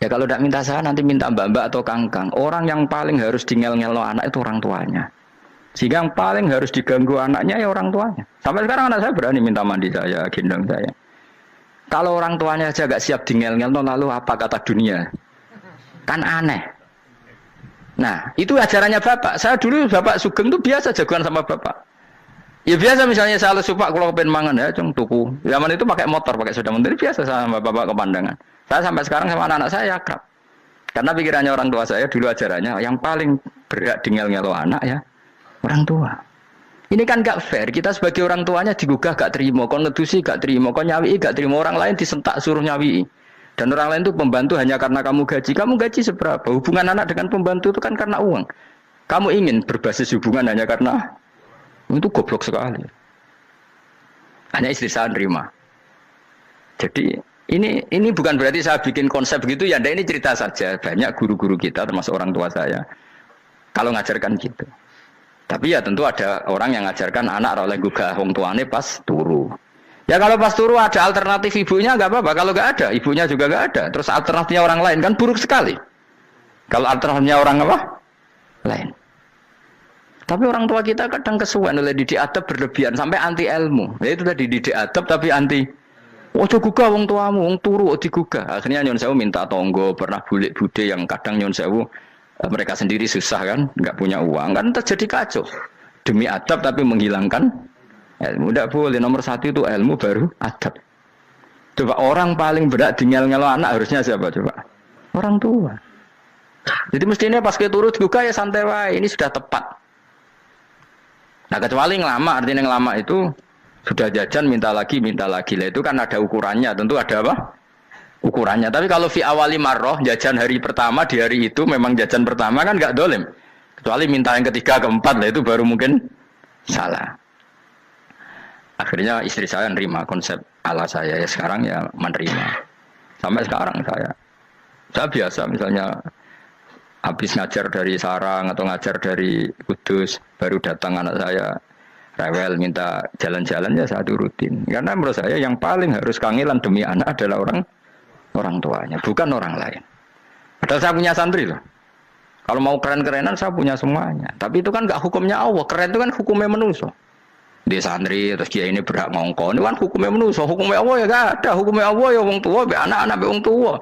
Ya kalau tidak minta saya nanti minta mbak-mbak atau kangkang. Orang yang paling harus dingel-ngelo anak itu orang tuanya. Sehingga yang paling harus diganggu anaknya ya orang tuanya. Sampai sekarang anak saya berani minta mandi saya, gendong saya. Kalau orang tuanya aja gak siap dingel-ngelo lalu apa kata dunia? Kan aneh. Nah, itu ajarannya bapak. Saya dulu bapak Sugeng itu biasa jagoan sama bapak. Ya biasa misalnya saya lesu pak kalau pengen mangan ya cung tuku. Zaman itu pakai motor, pakai sepeda motor biasa sama bapak ke pandangan. Saya sampai sekarang sama anak-anak saya akrab. Karena pikirannya orang tua saya dulu ajarannya yang paling berhak dingel-ngelo anak ya orang tua. Ini kan gak fair. Kita sebagai orang tuanya digugah gak terima, kon ngedusi gak terima, kon nyawi gak terima, orang lain disentak suruh nyawi. Dan orang lain itu pembantu hanya karena kamu gaji. Kamu gaji seberapa? Hubungan anak dengan pembantu itu kan karena uang. Kamu ingin berbasis hubungan hanya karena itu goblok sekali. Hanya istri saya nerima. Jadi ini bukan berarti saya bikin konsep begitu ya. Ini cerita saja. Banyak guru-guru kita termasuk orang tua saya kalau ngajarkan gitu. Tapi ya tentu ada orang yang ngajarkan anak oleh gugah wong tuane pas turu. Ya kalau pas turu ada alternatif ibunya nggak apa-apa. Kalau nggak ada ibunya juga nggak ada. Terus alternatifnya orang lain kan buruk sekali. Kalau alternatifnya orang apa? Lain. Tapi orang tua kita kadang kesuwen oleh didik adab berlebihan sampai anti ilmu. Ya itu tadi didik adab tapi anti. Ojo gugah wong tuamu, wong turu digugah. Akhirnya nyon sewu minta tonggo, pernah bulik bude yang kadang nyon sewu mereka sendiri susah kan, nggak punya uang kan terjadi kacau. Demi adab tapi menghilangkan ilmu. Tidak boleh. Nomor satu itu ilmu baru adab. Coba orang paling berat dingel-ngelo anak harusnya siapa coba? Orang tua. Jadi mestinya pas ke turu digugah ya santai wae. Ini sudah tepat. Nah kecuali ngelama, artinya ngelama itu sudah jajan minta lagi lah itu kan ada ukurannya, tentu ada apa? Ukurannya. Tapi kalau fi awali marroh jajan hari pertama di hari itu memang jajan pertama kan nggak dolim. Kecuali minta yang ketiga keempat lah itu baru mungkin salah. Akhirnya istri saya nerima konsep ala saya ya sekarang ya menerima. Sampai sekarang saya biasa misalnya habis ngajar dari Sarang atau ngajar dari Kudus baru datang anak saya rewel minta jalan-jalan ya saya turutin karena menurut saya yang paling harus kangelan demi anak adalah orang tuanya bukan orang lain. Padahal saya punya santri loh. Kalau mau keren-kerenan saya punya semuanya. Tapi itu kan nggak hukumnya Allah. Keren itu kan hukumnya manusia. Dia santri terus dia ini berhak ngongkon. Ini kan hukumnya manusia. Hukumnya Allah ya gak ada. Hukumnya Allah ya wong tua, be anak-anak be wong tua.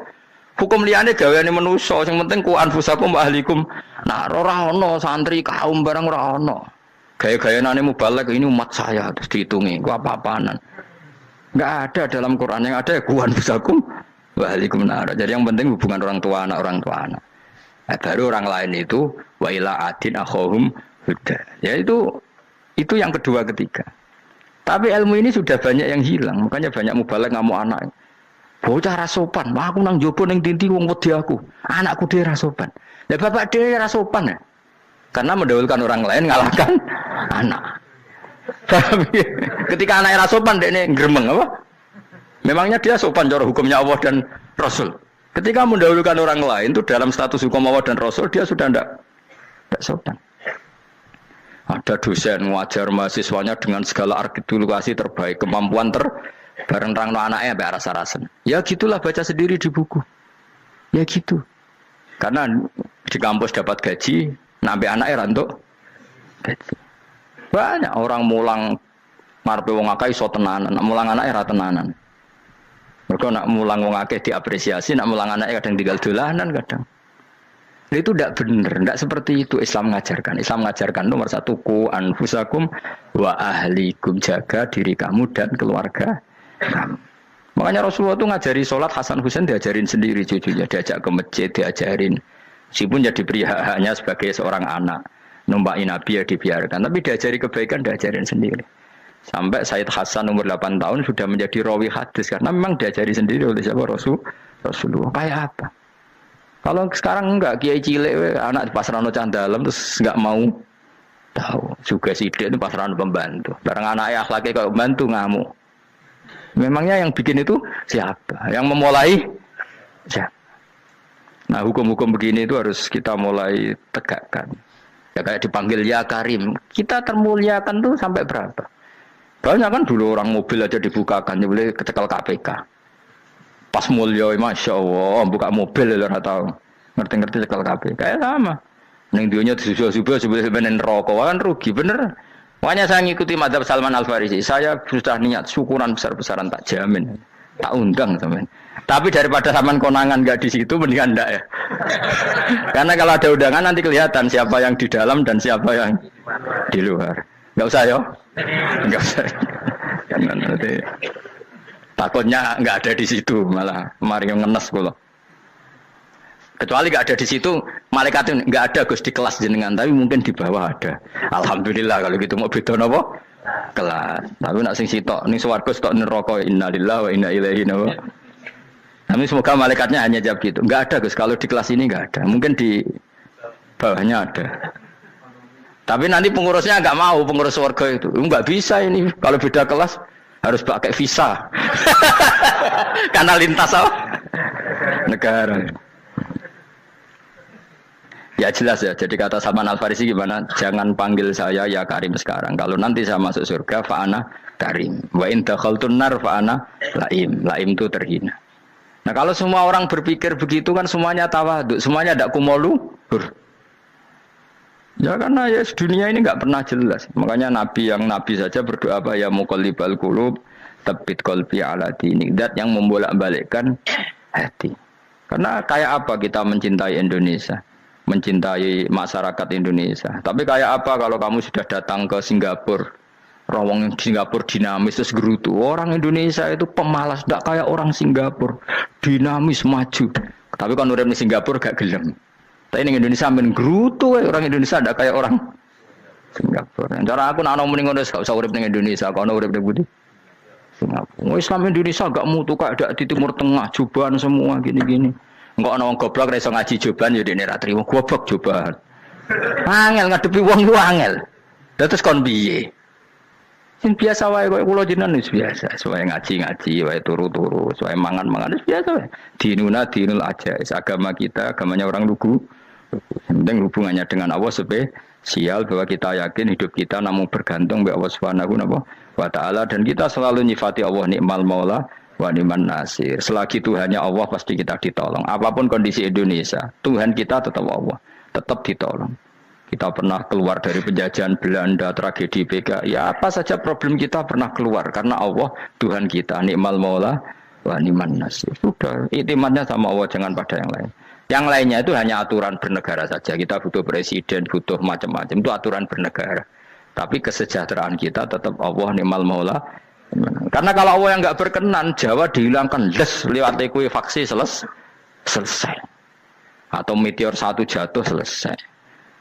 Hukum liyane gaweane manusa, sing penting ku anfusakum wa ahlikum. Nah, ora ono santri kaum barang ora ono. Gaya-gayanane mubalek ini umat saya terus dihitungi, ku apa-apaanan. Enggak ada dalam Quran yang ada ku anfusakum wa ahlikum nar. Jadi yang penting hubungan orang tua anak. Nah, baru orang lain itu wa ila adin akhahum huda. Ya itu yang kedua ketiga. Tapi ilmu ini sudah banyak yang hilang, makanya banyak mubalek ngamuk anak. Bocah rasopan, aku nang jopo ning tinti wong wedi aku. Anakku dhewe rasopan. Lah bapak dhewe rasopan ya. Karena mendahulukan orang lain ngalahkan anak. Tapi ketika anaknya rasopan dekne gremeng apa? Memangnya dia sopan cara hukumnya Allah dan Rasul. Ketika mendahulukan orang lain itu dalam status hukum Allah dan Rasul dia sudah tidak sopan. Ada dosen ngajar mahasiswanya dengan segala artikulasi terbaik, kemampuan bareng rangno anaknya sampai rasa-rasen. Ya gitulah baca sendiri di buku. Ya gitu. Karena di kampus dapat gaji, nampe anaknya rantuk gaji. Banyak orang mulang marpe wong akeh iso tenanan, mulang anaknya ra tenanan. Mergo nak mulang wong akeh diapresiasi, nak mulang anaknya kadang tinggal dolanan kadang. Nah, itu tidak benar, tidak seperti itu Islam mengajarkan. Islam mengajarkan nomor satu ku anfusakum wa ahlikum, jaga diri kamu dan keluarga kamu. Makanya Rasulullah itu ngajari sholat Hasan Husain diajarin sendiri cucunya, diajak ke masjid diajarin. Meskipun jadi hanya sebagai seorang anak, numpakin Nabi ya dibiarkan, tapi diajari kebaikan diajarin sendiri. Sampai Said Hasan umur 8 tahun sudah menjadi rawi hadis karena memang diajari sendiri oleh siapa Rasulullah. Kayak apa? Kalau sekarang enggak kiai cilik anak di pasrano candalem terus enggak mau tahu. Juga sidik itu pasrano pembantu. Barang anaknya akhlaknya kayak pembantu ngamuk. Memangnya yang bikin itu siapa? Yang memulai siapa? Nah hukum-hukum begini itu harus kita mulai tegakkan. Ya kayak dipanggil ya Karim. Kita termuliakan tuh sampai berapa? Banyak kan dulu orang mobil aja dibukakan, dia boleh kecekel KPK. Pas mulia, masya Allah, buka mobil ya nggak tahu. Ngerti-ngerti cekel KPK. Kayak sama. Neng dunia subuh-subuh sebenarnya rokok kan rugi bener. Makanya saya ngikuti mazhab Salman Al Farisi. Saya sudah niat syukuran besar-besaran tak jamin, tak undang teman. Tapi daripada saman konangan nggak di situ, mendingan enggak ya. Karena kalau ada undangan nanti kelihatan siapa yang di dalam dan siapa yang di luar. Nggak usah ya, nggak usah. Karena nanti takutnya nggak ada di situ malah mari yang ngenes kula. Kecuali nggak ada di situ, malaikat itu nggak ada Gus di kelas jenengan, tapi mungkin di bawah ada. Alhamdulillah kalau gitu mau beda napa? Kelas. Tapi nak sing sitok ning swarga sitok neraka innalillahi wa inna ilaihi raji'un. Tapi semoga malaikatnya hanya jawab gitu. Enggak ada Gus, kalau di kelas ini enggak ada. Mungkin di bawahnya ada. Tapi nanti pengurusnya enggak mau, pengurus warga itu. Enggak bisa ini, kalau beda kelas harus pakai visa. Karena lintas apa? Negara. Ya jelas ya, jadi kata Salman Al Farisi gimana? Jangan panggil saya ya Karim sekarang. Kalau nanti saya masuk surga, fa'ana Karim. Wa in dakhaltun nar fa'ana Laim. Laim itu terhina. Nah kalau semua orang berpikir begitu kan semuanya tawaduk, semuanya tidak kumoluhur. Ya karena ya dunia ini nggak pernah jelas. Makanya Nabi yang Nabi saja berdoa apa ya muqallibal qulub tsabbit qalbi ala dinik. Dat yang membolak-balikkan hati. Karena kayak apa kita mencintai Indonesia, mencintai masyarakat Indonesia. Tapi kayak apa kalau kamu sudah datang ke Singapura? Rawang Singapura dinamis terus gerutu. Orang Indonesia itu pemalas, tidak kayak orang Singapura, dinamis maju. Tapi kalau urip di Singapura gak gelem. Tapi di Indonesia men gerutu, orang Indonesia tidak kayak orang Singapura. Cara aku nak ngomong ngono gak usah urip di Indonesia, kalau urip di Budi. Singapura. Islam Indonesia gak mutu kayak ada di Timur Tengah, jubahan semua gini-gini. Enggak ana wong goblok ra iso ngaji jubahan ya dene ra trimo goblok jubahan. Angel ngadepi wong ku angel. Terus kon piye? Sing biasa wae koyo kula jenengan wis biasa, wae ngaji-ngaji, wae turu-turu, wae mangan-mangan wis biasa wae. Dinuna dinul aja, agama kita, agamanya orang lugu. Yang penting hubungannya dengan Allah spesial bahwa kita yakin hidup kita namun bergantung kepada Allah Subhanahu wa taala dan kita selalu nyifati Allah nikmal maula wa ni'man nasir. Selagi Tuhannya Allah pasti kita ditolong. Apapun kondisi Indonesia, Tuhan kita tetap Allah, tetap ditolong. Kita pernah keluar dari penjajahan Belanda, tragedi PKI, ya apa saja problem kita pernah keluar karena Allah Tuhan kita, nikmal maula wa ni'man nasir. Sudah, iktimatnya sama Allah, jangan pada yang lain. Yang lainnya itu hanya aturan bernegara saja. Kita butuh presiden, butuh macam-macam, itu aturan bernegara. Tapi kesejahteraan kita tetap Allah nikmal maula. Karena kalau Allah yang enggak berkenan, Jawa dihilangkan les lewat likuifaksi selesai. Atau meteor satu jatuh selesai.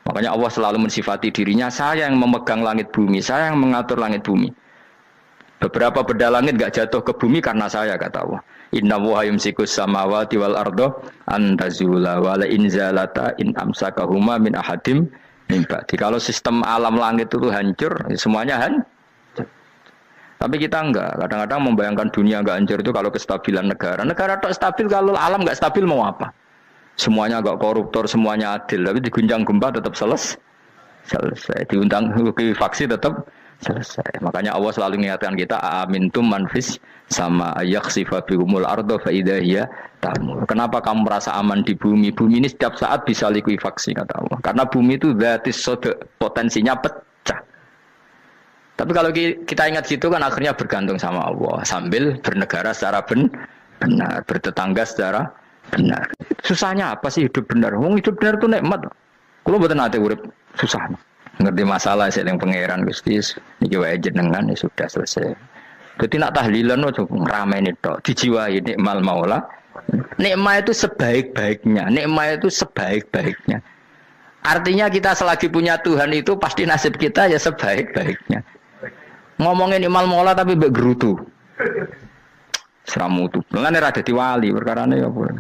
Makanya Allah selalu mensifati dirinya, saya yang memegang langit bumi, saya yang mengatur langit bumi. Beberapa benda langit enggak jatuh ke bumi karena saya, kata Allah. Inna wa yumsikus samawati wal ardo antazula wa la inzalata in amsakahuma min ahadim min ba'di. Kalau sistem alam langit itu hancur, semuanya hancur. Tapi kita enggak, kadang-kadang membayangkan dunia enggak hancur itu kalau kestabilan negara. Negara tak stabil, kalau alam enggak stabil mau apa? Semuanya enggak koruptor, semuanya adil, tapi diguncang gempa tetap selesai. Diundang faksi tetap selesai. Makanya Allah selalu mengingatkan kita, amintum manfis sama yakhsifa bihumul ardo fa idza hiya tamur. Kenapa kamu merasa aman di bumi? Bumi ini setiap saat bisa likuifaksi, kata Allah. Karena bumi itu dzatis sode, potensinya pecah. Tapi kalau kita ingat situ kan akhirnya bergantung sama Allah sambil bernegara secara benar, bertetangga secara benar. Susahnya apa sih hidup benar? Wong hidup benar itu nikmat. Kalau mboten nate urip susah. Ngerti masalah sing pangeran Gusti niki wae jenengan ya sudah selesai. Dadi nak tahlilan ojo ngrameni tok, dijiwai nikmal maula. Nikmat itu sebaik-baiknya, nikmat itu sebaik-baiknya. Artinya kita selagi punya Tuhan itu pasti nasib kita ya sebaik-baiknya. Ngomongin nikmal maula tapi mbek gerutu. Seramutu. Mulane ra dadi wali perkarane ya apa.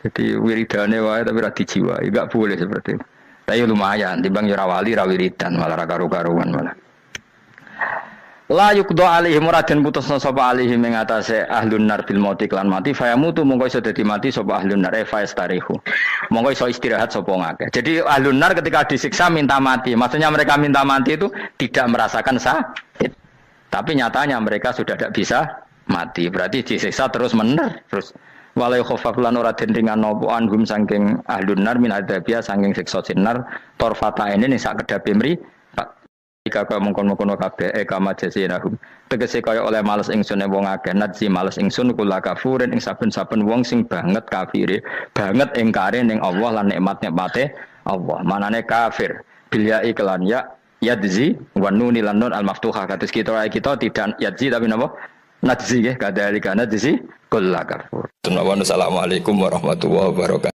Jadi wiridane wae tapi ra dijiwai, enggak boleh seperti itu. Tapi lumayan, timbang ora wali ra wiridan malah ra karu-karuan malah. La yuqda alaihim muraden putusna sapa alaihim ing atase ahlun nar bil mauti klan mati fayamutu mongko iso dadi mati sapa ahlun nar fayastarihu. Mongko iso istirahat sapa ngakeh. Jadi ahlun nar ketika disiksa minta mati. Maksudnya mereka minta mati itu tidak merasakan sakit. Tapi nyatanya mereka sudah tidak bisa mati. Berarti disiksa terus terus walai khofaf lan ora den ringan napa anhum saking ahlun nar min adzabia saking siksa sinar torfata ini ning sak kedape mri jika kaya mengkono-kono kabeh kama jasinahum tegese kaya oleh males ingsun wong akeh nadzi males ingsun kula kafurin ing saben-saben wong sing banget kafire banget ingkare ning Allah lan nikmat-nikmate Allah manane kafir bilya iklan ya yadzi wa nun lan nun al maftuhah kados kita tidak yadzi tapi napa nadzi nggih kadhalika nadzi kula kafur. Assalamualaikum warahmatullahi wabarakatuh.